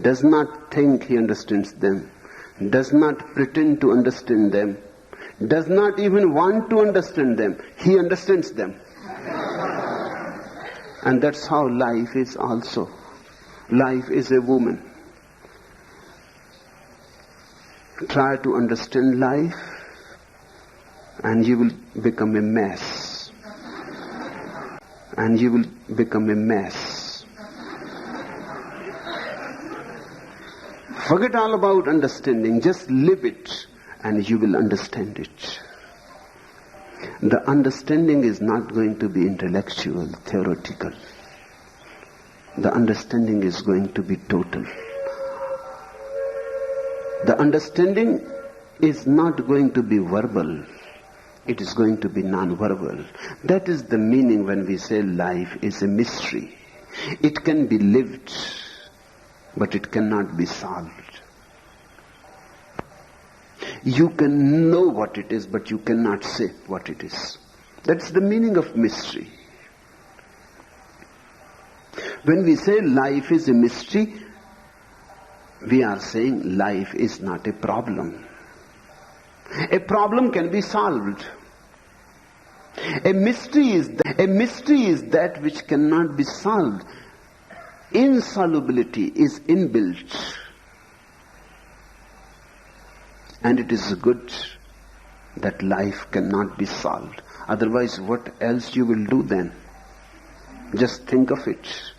does not think he understands them, does not pretend to understand them, does not even want to understand them, he understands them. And that's how life is also. Life is a woman. Try to understand life and you will become a mess. And you will become a mess. Forget all about understanding. Just live it and you will understand it. The understanding is not going to be intellectual, theoretical. The understanding is going to be total. The understanding is not going to be verbal. It is going to be non-verbal. That is the meaning when we say life is a mystery. It can be lived, but it cannot be solved. You can know what it is, but you cannot say what it is. That's the meaning of mystery. When we say life is a mystery, we are saying life is not a problem. A problem can be solved. A mystery is that which cannot be solved. Insolubility is inbuilt. And it is good that life cannot be solved. Otherwise, what else you will do then? Just think of it.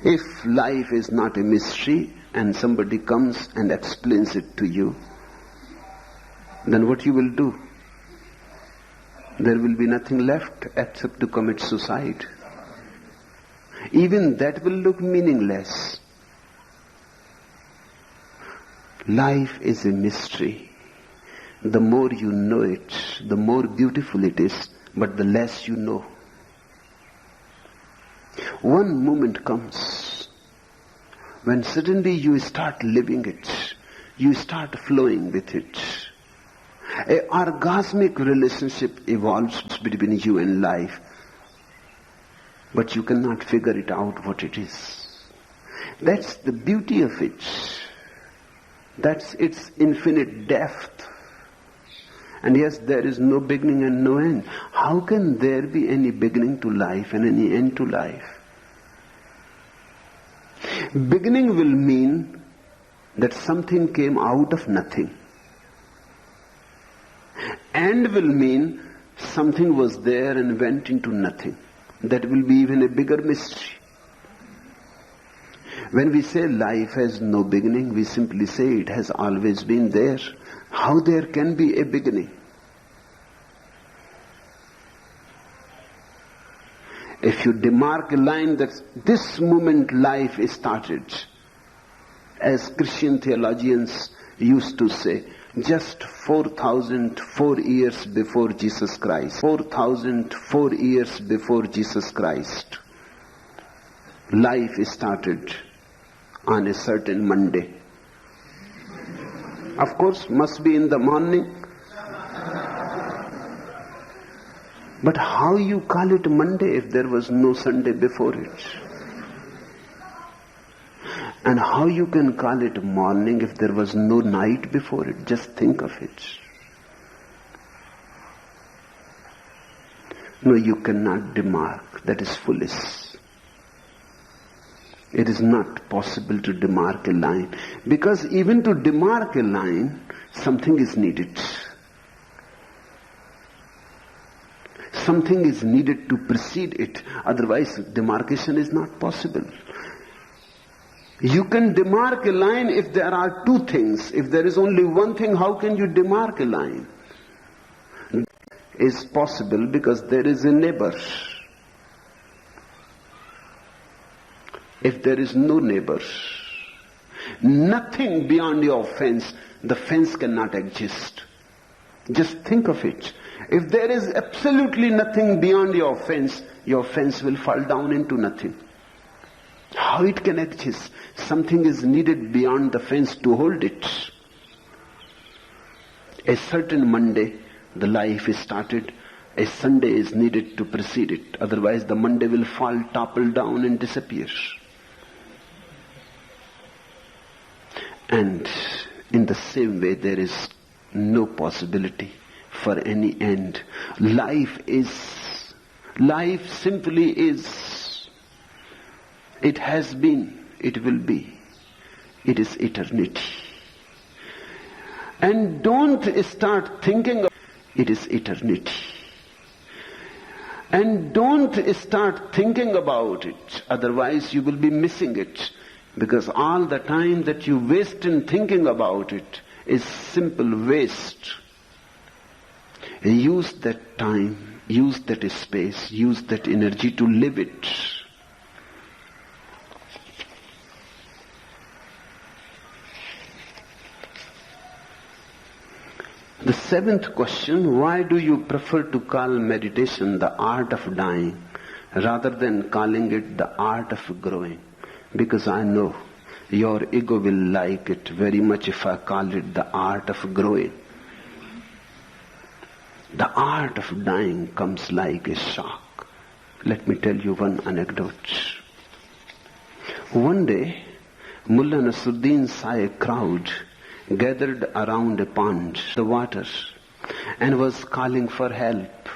If life is not a mystery and somebody comes and explains it to you, then what you will do? There will be nothing left except to commit suicide. even that will look meaningless. Life is a mystery. The more you know it, the more beautiful it is, but the less you know. One moment comes when suddenly you start living it, you start flowing with it. An orgasmic relationship evolves between you and life, but you cannot figure it out what it is. That's the beauty of it. That's its infinite depth. And yes, there is no beginning and no end. How can there be any beginning to life and any end to life? Beginning will mean that something came out of nothing. End will mean something was there and went into nothing. That will be even a bigger mystery. When we say life has no beginning, we simply say it has always been there. How there can be a beginning? If you demark a line that this moment life is started, as Christian theologians used to say, just 4,004 years before Jesus Christ. 4,004 years before Jesus Christ. Life started on a certain Monday. Of course, must be in the morning. But how you call it Monday if there was no Sunday before it? And how you can call it morning if there was no night before it? Just think of it. No, you cannot demark. That is foolish. It is not possible to demark a line. Because even to demark a line, something is needed. Something is needed to precede it. Otherwise, demarcation is not possible. You can demark a line if there are two things. If there is only one thing, how can you demark a line? It is possible because there is a neighbor. If there is no neighbor, nothing beyond your fence, the fence cannot exist. Just think of it. If there is absolutely nothing beyond your fence will fall down into nothing. How it can exist? Something is needed beyond the fence to hold it. A certain Monday, the life is started. A Sunday is needed to precede it. Otherwise the Monday will fall, topple down and disappear. And in the same way, there is no possibility for any end. Life simply is. It has been, it will be. It is eternity. And don't start thinking of it is eternity. And don't start thinking about it, otherwise you will be missing it. Because all the time that you waste in thinking about it is simple waste. Use that time, use that space, use that energy to live it. The seventh question, why do you prefer to call meditation the art of dying rather than calling it the art of growing? Because I know your ego will like it very much if I call it the art of growing. The art of dying comes like a shock. Let me tell you one anecdote. One day, Mullah Nasruddin saw a crowd gathered around a pond, the water, and was calling for help.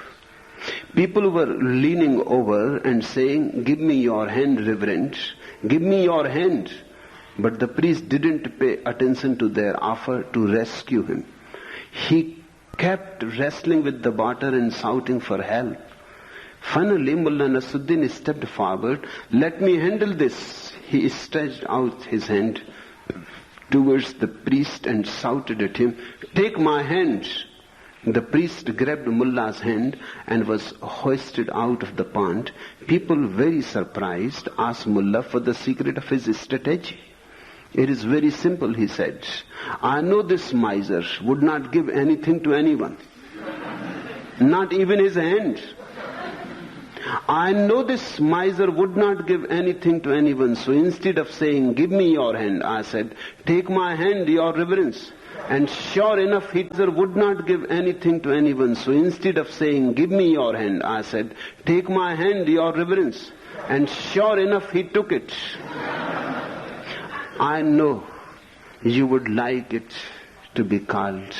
People were leaning over and saying, "Give me your hand, Reverend. Give me your hand." But the priest didn't pay attention to their offer to rescue him. He kept wrestling with the water and shouting for help. Finally, Mullah Nasruddin stepped forward. "Let me handle this." He stretched out his hand towards the priest and shouted at him, "Take my hand." The priest grabbed Mullah's hand and was hoisted out of the pond. People, very surprised, asked Mullah for the secret of his strategy. It is very simple, he said. I know this miser would not give anything to anyone, not even his hand. I know this miser would not give anything to anyone, so instead of saying, give me your hand, I said, take my hand, your reverence. And sure enough, he would not give anything to anyone, so instead of saying, give me your hand, I said, take my hand, your reverence. And sure enough, he took it. I know you would like it to be called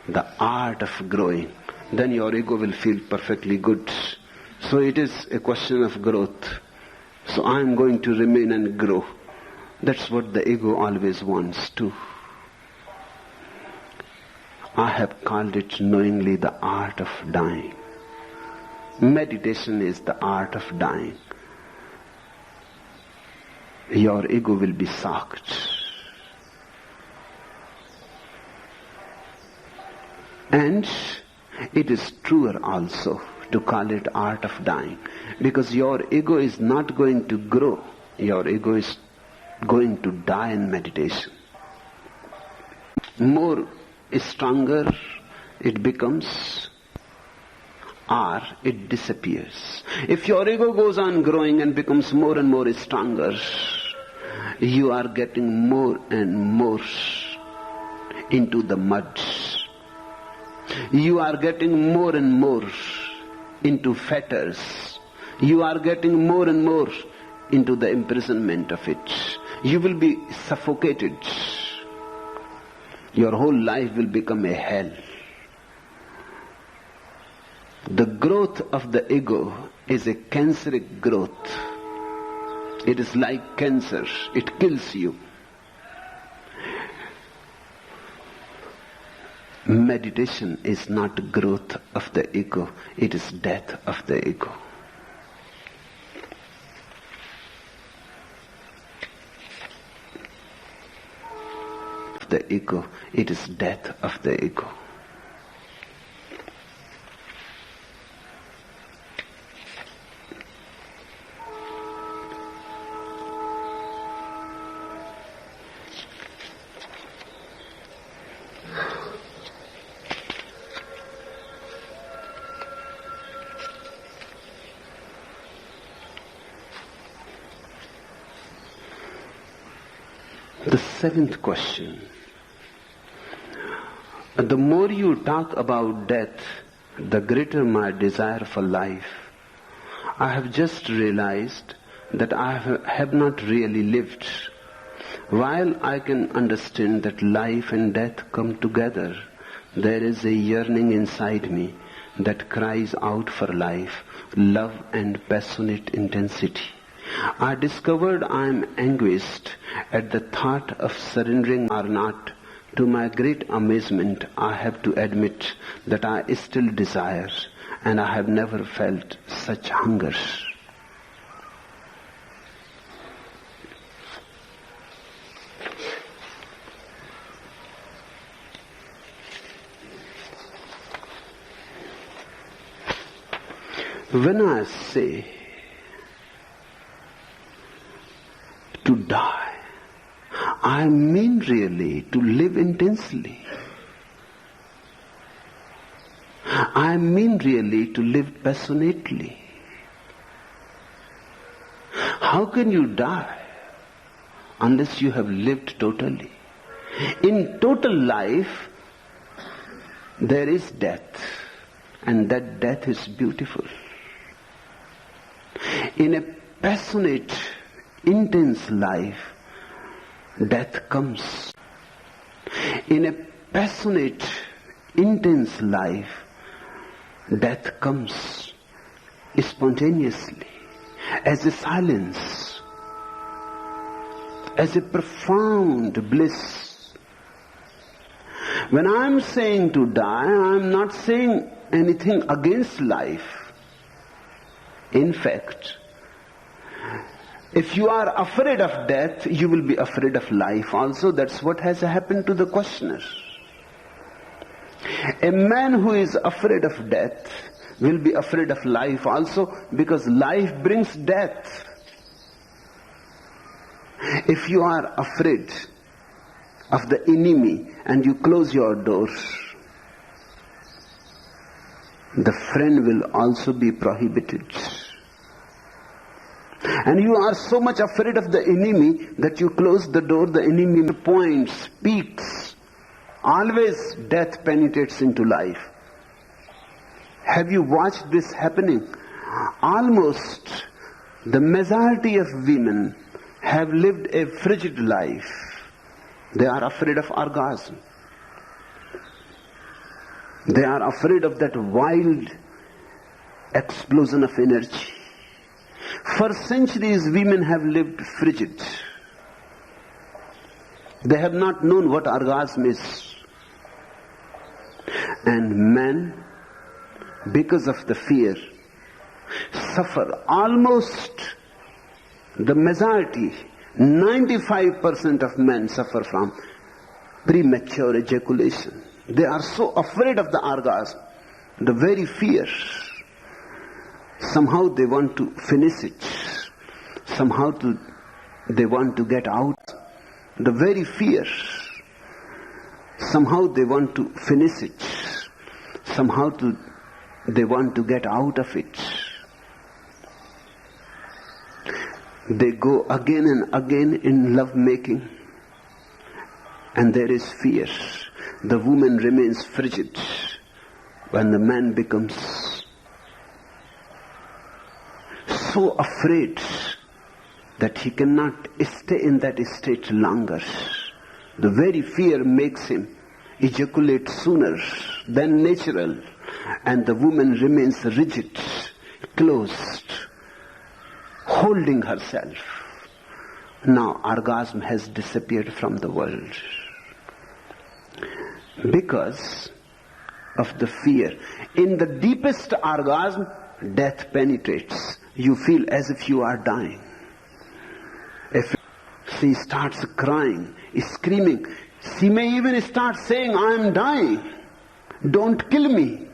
the art of growing. Then your ego will feel perfectly good. So it is a question of growth. So I am going to remain and grow. That's what the ego always wants too. I have called it knowingly the art of dying. Meditation is the art of dying. Your ego will be socked. And it is truer also to call it art of dying, because your ego is not going to grow. Your ego is going to die in meditation. More stronger it becomes, or it disappears. If your ego goes on growing and becomes more and more stronger, you are getting more and more into the mud. You are getting more and more into fetters. You are getting more and more into the imprisonment of it. You will be suffocated. Your whole life will become a hell. The growth of the ego is a canceric growth. It is like cancer. It kills you. Meditation is not growth of the ego. It is death of the ego. The ego, it is death of the ego. The seventh question. The more you talk about death, the greater my desire for life. I have just realized that I have not really lived. While I can understand that life and death come together, there is a yearning inside me that cries out for life, love and passionate intensity. I discovered I am anguished at the thought of surrendering or not. To my great amazement, I have to admit that I still desire, and I have never felt such hunger. When I say to die, I mean really to live intensely. I mean really to live passionately. How can you die unless you have lived totally? In total life, there is death, and that death is beautiful. In a passionate, intense life, death comes. In a passionate, intense life, death comes spontaneously, as a silence, as a profound bliss. When I am saying to die, I am not saying anything against life. In fact, if you are afraid of death, you will be afraid of life also. That's what has happened to the questioner. A man who is afraid of death will be afraid of life also, because life brings death. If you are afraid of the enemy and you close your doors, the friend will also be prohibited. And you are so much afraid of the enemy that you close the door, the enemy points, speaks. Always death penetrates into life. Have you watched this happening? Almost the majority of women have lived a frigid life. They are afraid of orgasm. They are afraid of that wild explosion of energy. For centuries, women have lived frigid. They have not known what orgasm is. And men, because of the fear, suffer. Almost the majority, 95% of men suffer from premature ejaculation. They are so afraid of the orgasm, the very fear. Somehow they want to finish it. Somehow they want to get out. The very fear. Somehow they want to finish it. Somehow they want to get out of it. They go again and again in love making, and there is fear. The woman remains frigid when the man becomes so afraid that he cannot stay in that state longer. The very fear makes him ejaculate sooner than natural, and the woman remains rigid, closed, holding herself. Now orgasm has disappeared from the world because of the fear. In the deepest orgasm, death penetrates. You feel as if you are dying. If she starts crying, screaming, she may even start saying, I am dying, don't kill me.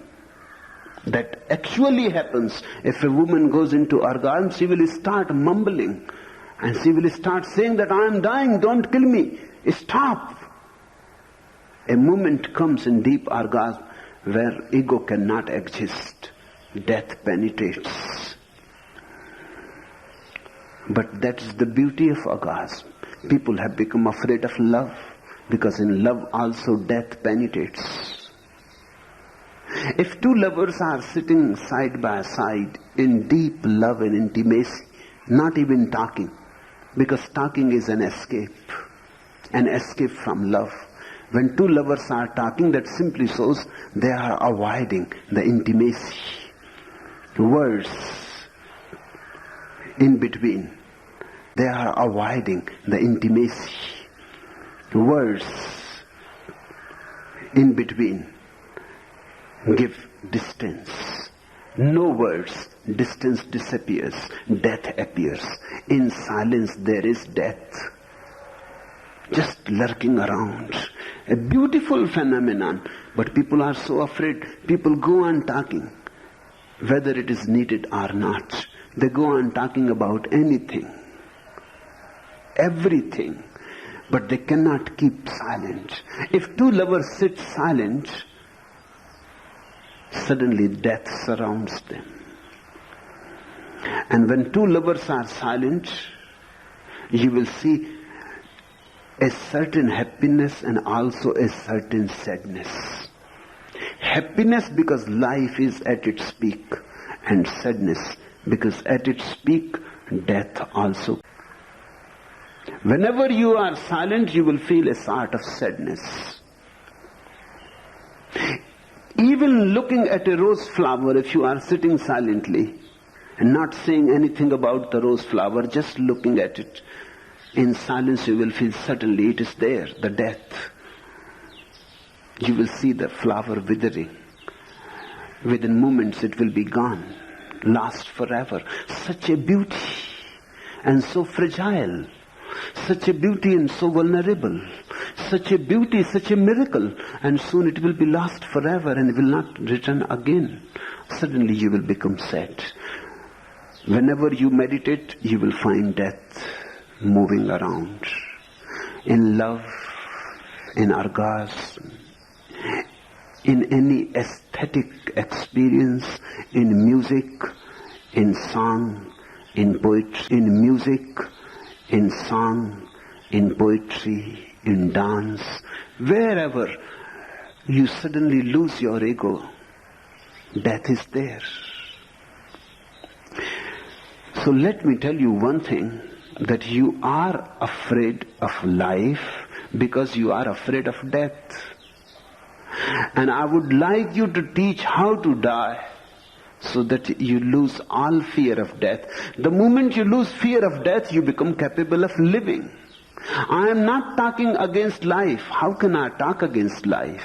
That actually happens. If a woman goes into orgasm, she will start mumbling, and she will start saying that I am dying, don't kill me, stop. A moment comes in deep orgasm where ego cannot exist. Death penetrates. But that is the beauty of orgasm. People have become afraid of love, because in love also death penetrates. If two lovers are sitting side by side in deep love and intimacy, not even talking, because talking is an escape from love. When two lovers are talking, that simply shows they are avoiding the intimacy. Words in between, they are avoiding the intimacy. Words in between give distance. No words, distance disappears, death appears. In silence there is death, just lurking around. A beautiful phenomenon, but people are so afraid. People go on talking, whether it is needed or not. They go on talking about anything, everything, but they cannot keep silent. If two lovers sit silent, suddenly death surrounds them. And when two lovers are silent, you will see a certain happiness and also a certain sadness. Happiness because life is at its peak, and sadness because at its peak death also. Whenever you are silent, you will feel a sort of sadness. Even looking at a rose flower, if you are sitting silently and not saying anything about the rose flower, just looking at it, in silence you will feel suddenly it is there, the death. You will see the flower withering. Within moments it will be gone, last forever. Such a beauty and so fragile. Such a beauty and so vulnerable. such a beauty, such a miracle, and soon it will be lost forever and will not return again. Suddenly you will become sad. Whenever you meditate, you will find death moving around. In love, in orgasm, in any aesthetic experience, in music, in song, in poetry, in music, in song, in poetry, in dance, wherever you suddenly lose your ego, death is there. So let me tell you one thing, that you are afraid of life because you are afraid of death. And I would like you to teach how to die so that you lose all fear of death. The moment you lose fear of death, you become capable of living. I am not talking against life. How can I talk against life?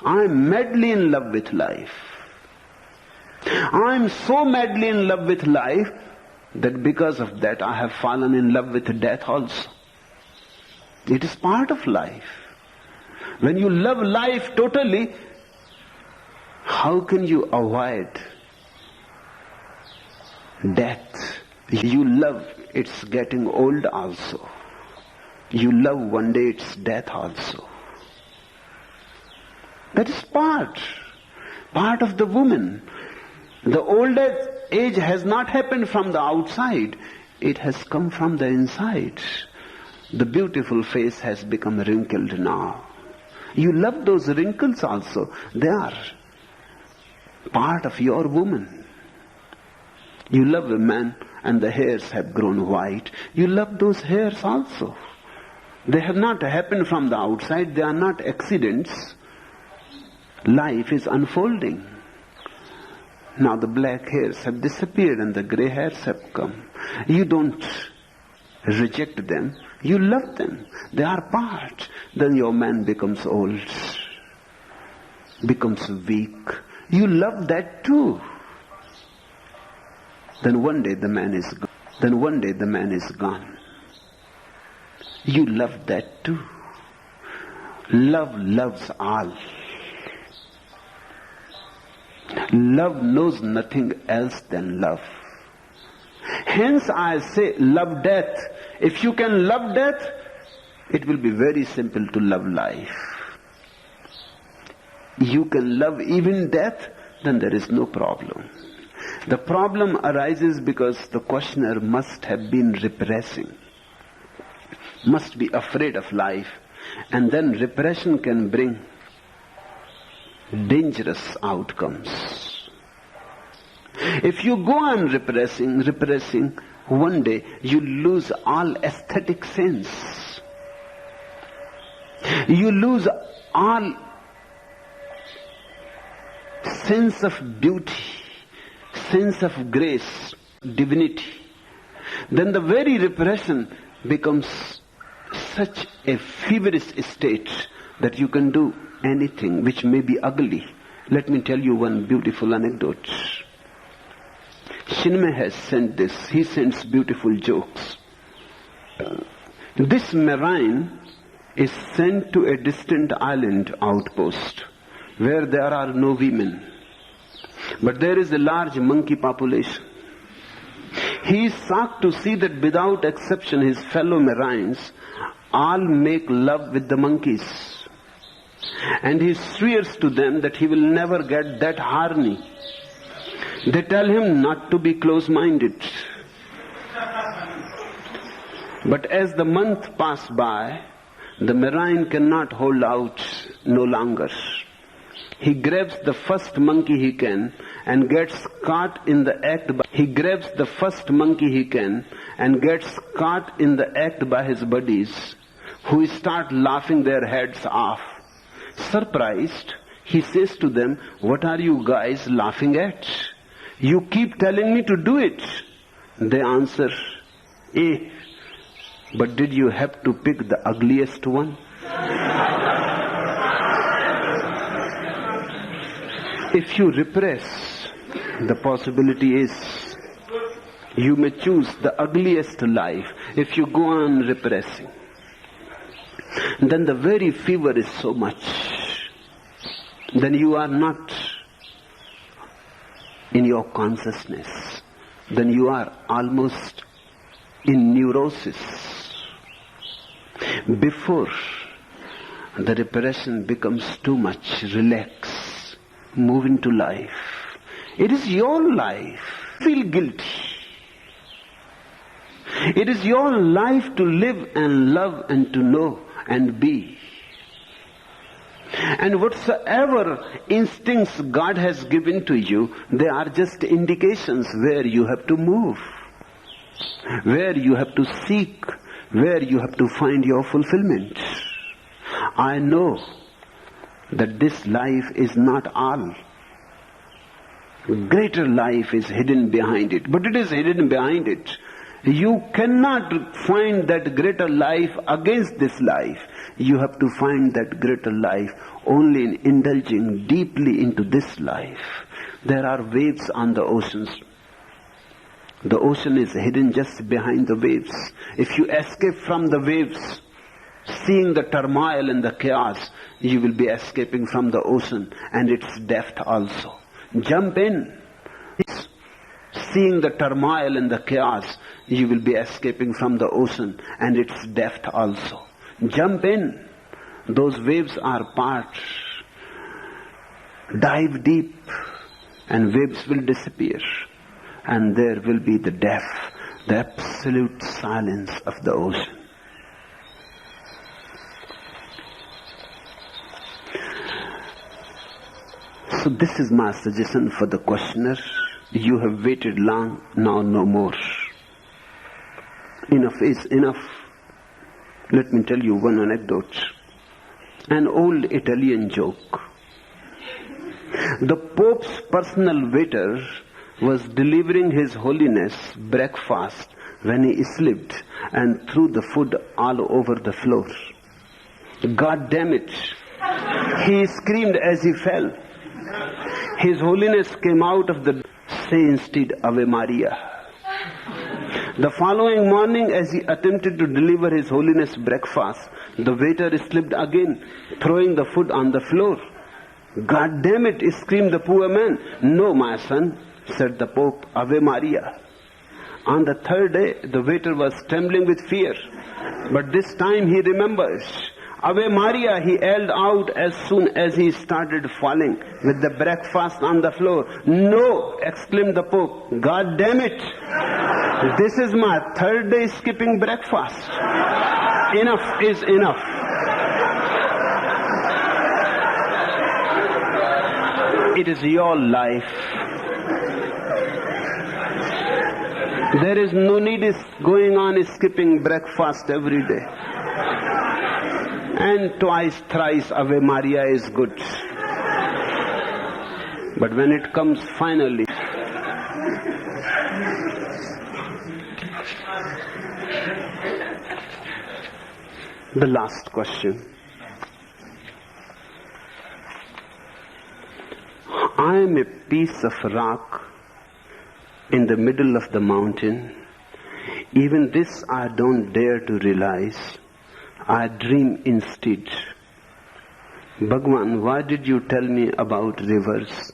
I am madly in love with life. I am so madly in love with life that because of that I have fallen in love with death also. It is part of life. When you love life totally, how can you avoid death? You love it's getting old also. You love one day it's death also. That is part of the woman. The old age has not happened from the outside. It has come from the inside. The beautiful face has become wrinkled now. You love those wrinkles also. They are part of your woman. You love a man and the hairs have grown white. You love those hairs also. They have not happened from the outside. They are not accidents. Life is unfolding. Now the black hairs have disappeared and the grey hairs have come. You don't reject them. You love them. They are part. Then your man becomes old, becomes weak. You love that too. Then one day the man is gone. Then one day the man is gone. You love that too. Love loves all. Love knows nothing else than love. Hence I say love death. If you can love death, it will be very simple to love life. You can love even death, then there is no problem. The problem arises because the questioner must have been repressing, must be afraid of life, and then repression can bring dangerous outcomes. If you go on repressing, one day you lose all aesthetic sense. You lose all sense of beauty, sense of grace, divinity. Then the very repression becomes such a feverish state that you can do anything which may be ugly. Let me tell you one beautiful anecdote. Shinmay has sent this. He sends beautiful jokes. This marine is sent to a distant island outpost where there are no women. But there is a large monkey population. He is shocked to see that without exception his fellow marines all make love with the monkeys. And he swears to them that he will never get that horny. They tell him not to be close-minded. But as the month pass by, the marine cannot hold out no longer. He grabs the first monkey he can and gets caught in the act by his buddies, who start laughing their heads off. Surprised, he says to them, "What are you guys laughing at? You keep telling me to do it." They answer, but did you have to pick the ugliest one?" If you repress, the possibility is you may choose the ugliest life if you go on repressing. then the very fever is so much. Then you are not in your consciousness. Then you are almost in neurosis. Before the repression becomes too much, relax, move into life. It is your life. Feel guilty. It is your life to live and love and to know and be. And whatsoever instincts God has given to you, they are just indications where you have to move, where you have to seek, where you have to find your fulfillment. I know that this life is not all. Greater life is hidden behind it, but it is hidden behind it. You cannot find that greater life against this life. You have to find that greater life only in indulging deeply into this life. There are waves on the oceans. The ocean is hidden just behind the waves. If you escape from the waves, seeing the turmoil and the chaos, you will be escaping from the ocean and its depth also. Jump in. Seeing the turmoil and the chaos, you will be escaping from the ocean and its depth also. Jump in. Those waves are part. Dive deep and waves will disappear. And there will be the depth, the absolute silence of the ocean. So this is my suggestion for the questioner. You have waited long, now no more. Enough is enough. Let me tell you one anecdote. An old Italian joke. The Pope's personal waiter was delivering His Holiness breakfast when he slipped and threw the food all over the floor. God damn it! He screamed as he fell. His Holiness came out of the say instead Ave Maria. The following morning, as he attempted to deliver His Holiness breakfast, the waiter slipped again, throwing the food on the floor. God damn it, screamed the poor man. No, my son, said the Pope, Ave Maria. On the third day, the waiter was trembling with fear. But this time he remembers. Ave Maria, he yelled out as soon as he started falling with the breakfast on the floor. No, exclaimed the Pope. God damn it. This is my third day skipping breakfast. Enough is enough. It is your life. There is no need is going on skipping breakfast every day. And twice, thrice Ave Maria is good. But when it comes finally, the last question. I am a piece of rock in the middle of the mountain. Even this I don't dare to realize. I dream instead. Bhagwan, why did you tell me about rivers,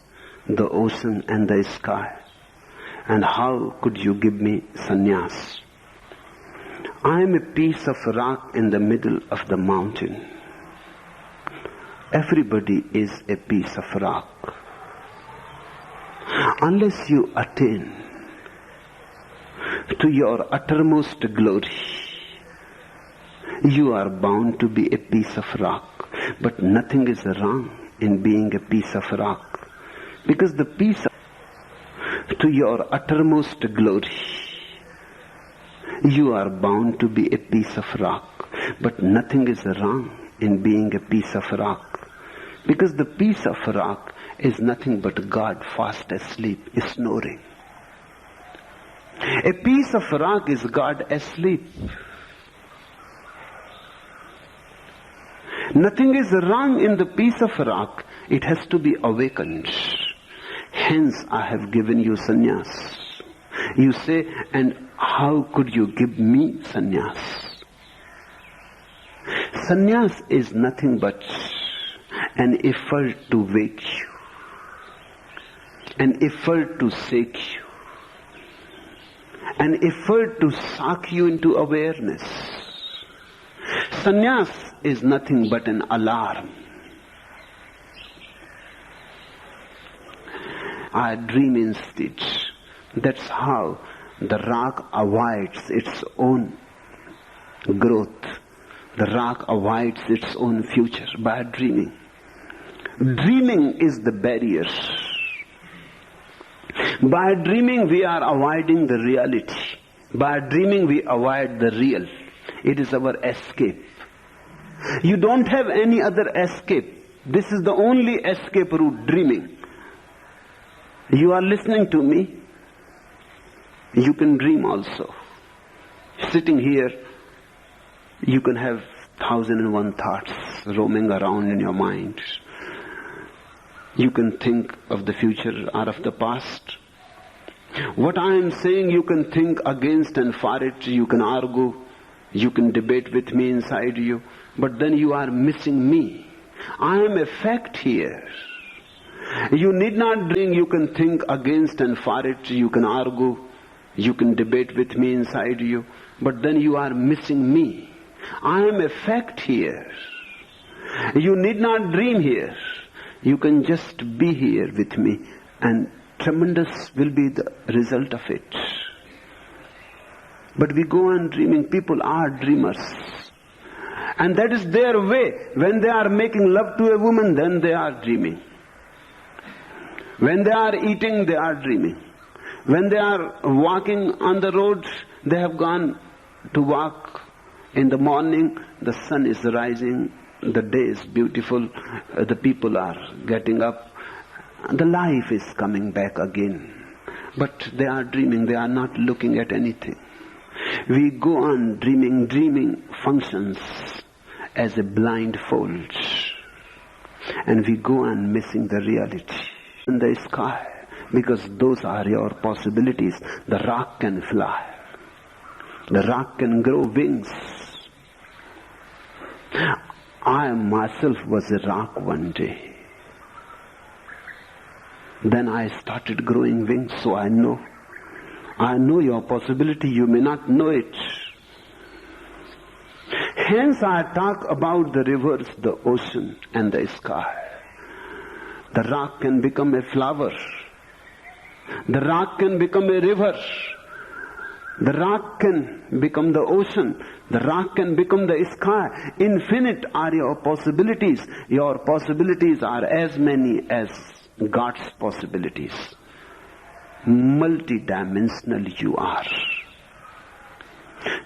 the ocean and the sky? And how could you give me sannyas? I am a piece of rock in the middle of the mountain. Everybody is a piece of rock. Unless you attain to your uttermost glory, you are bound to be a piece of rock. But nothing is wrong in being a piece of rock. Because the piece of, to your uttermost glory, you are bound to be a piece of rock. But nothing is wrong in being a piece of rock. Because the piece of rock is nothing but God fast asleep, snoring. A piece of rock is God asleep. Nothing is wrong in the piece of rock. It has to be awakened. Hence I have given you sannyas. You say, and how could you give me sannyas? Sannyas is nothing but an effort to wake you, an effort to shake you, an effort to suck you into awareness. Sannyas is nothing but an alarm. I dream instead. That's how the rock avoids its own growth. The rock avoids its own future by dreaming. Dreaming is the barrier. By dreaming we are avoiding the reality. By dreaming we avoid the real. It is our escape. You don't have any other escape. This is the only escape route, dreaming. You are listening to me. You can dream also. Sitting here, you can have 1,001 thoughts roaming around in your mind. You can think of the future or of the past. What I am saying, you can think against and for it. You can argue. You can debate with me inside you. But then you are missing me. I am a fact here. You need not dream. You can think against and for it. You can argue. You can debate with me inside you. But then you are missing me. I am a fact here. You need not dream here. You can just be here with me, and tremendous will be the result of it. But we go on dreaming. People are dreamers. And that is their way. When they are making love to a woman, then they are dreaming. When they are eating, they are dreaming. When they are walking on the road, they have gone to walk. In the morning, the sun is rising, the day is beautiful, the people are getting up, the life is coming back again. But they are dreaming, they are not looking at anything. We go on dreaming. Dreaming functions as a blindfold. And we go on missing the reality in the sky, because those are your possibilities. The rock can fly. The rock can grow wings. I myself was a rock one day. Then I started growing wings, so I know your possibility, you may not know it. Hence I talk about the rivers, the ocean and the sky. The rock can become a flower. The rock can become a river. The rock can become the ocean. The rock can become the sky. Infinite are your possibilities. Your possibilities are as many as God's possibilities. Multidimensional you are.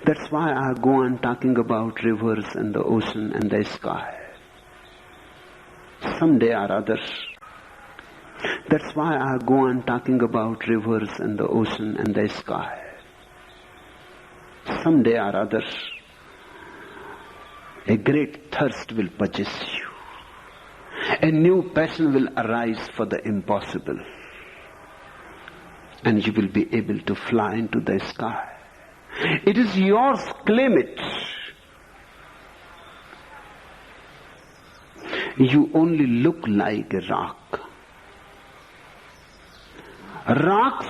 That's why I go on talking about rivers and the ocean and the sky. Someday or other. That's why I go on talking about rivers and the ocean and the sky. Someday or other, a great thirst will possess you. A new passion will arise for the impossible. And you will be able to fly into the sky. It is yours, claim it. You only look like a rock. Rocks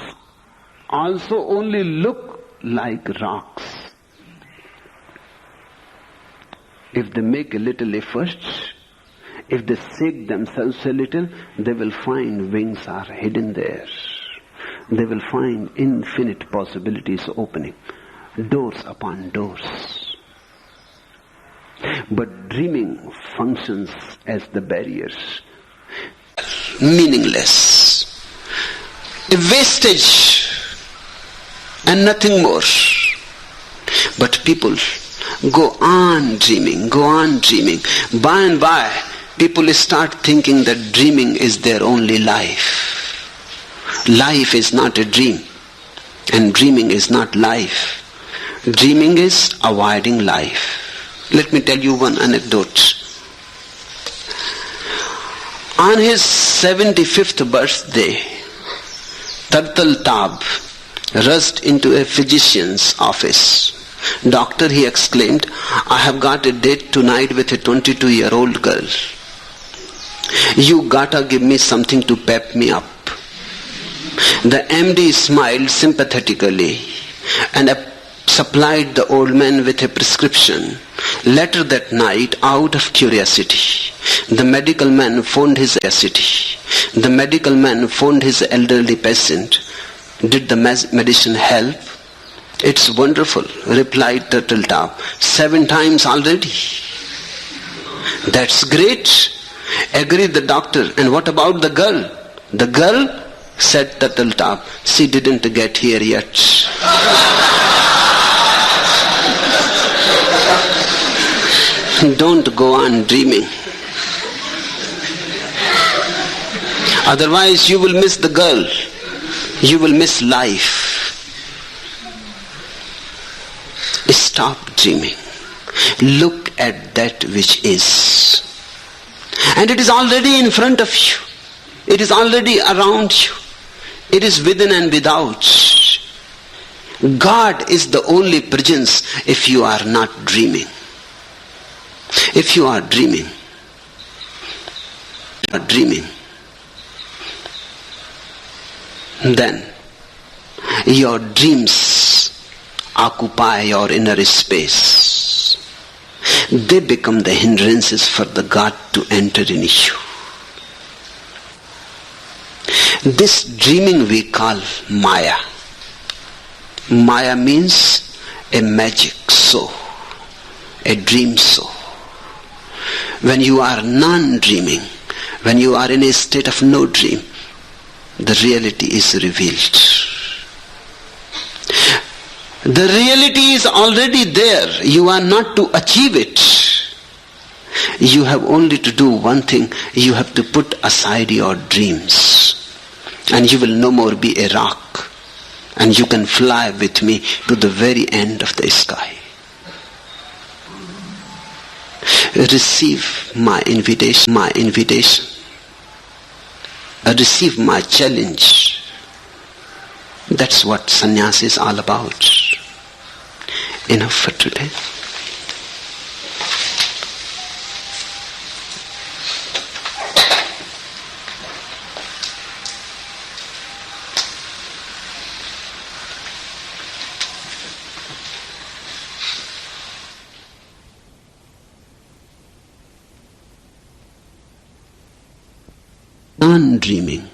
also only look like rocks. If they make a little effort, if they shake themselves a little, they will find wings are hidden there. They will find infinite possibilities opening, doors upon doors. But dreaming functions as the barriers. Meaningless. A wastage and nothing more. But people go on dreaming, go on dreaming. By and by, people start thinking that dreaming is their only life. Life is not a dream, and dreaming is not life. Dreaming is avoiding life. Let me tell you one anecdote. On his 75th birthday, Thanatophobia rushed into a physician's office Doctor, he exclaimed, I have got a date tonight with a 22-year-old girl. You gotta give me something to pep me up. The MD smiled sympathetically and supplied the old man with a prescription. Later that night, out of curiosity, the medical man phoned his elderly patient. Did the medicine help? It's wonderful, replied Turtletop. 7 times already. That's great, agreed the doctor. And what about the girl? The girl, said Turtletop, she didn't get here yet. Don't go on dreaming. Otherwise you will miss the girl. You will miss life. Stop dreaming. Look at that which is. And it is already in front of you. It is already around you. It is within and without. God is the only presence if you are not dreaming. If you are dreaming, then your dreams occupy your inner space. They become the hindrances for the God to enter in you. This dreaming we call Maya. Maya means a magic show, a dream show. When you are non-dreaming, when you are in a state of no dream, the reality is revealed. The reality is already there. You are not to achieve it. You have only to do one thing. You have to put aside your dreams. And you will no more be a rock. And you can fly with me to the very end of the sky. Receive my invitation. Receive my challenge. That's what sannyas is all about. Enough for today. Non-dreaming,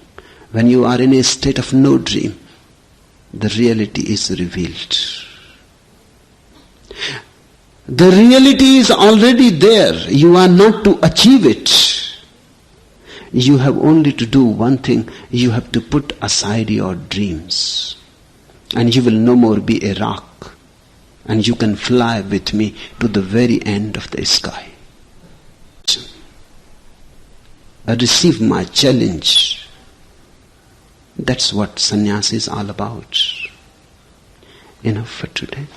when you are in a state of no dream, the reality is revealed. The reality is already there. You are not to achieve it. You have only to do one thing. You have to put aside your dreams. And you will no more be a rock. And you can fly with me to the very end of the sky. Receive my challenge. That's what sannyas is all about. Enough for today.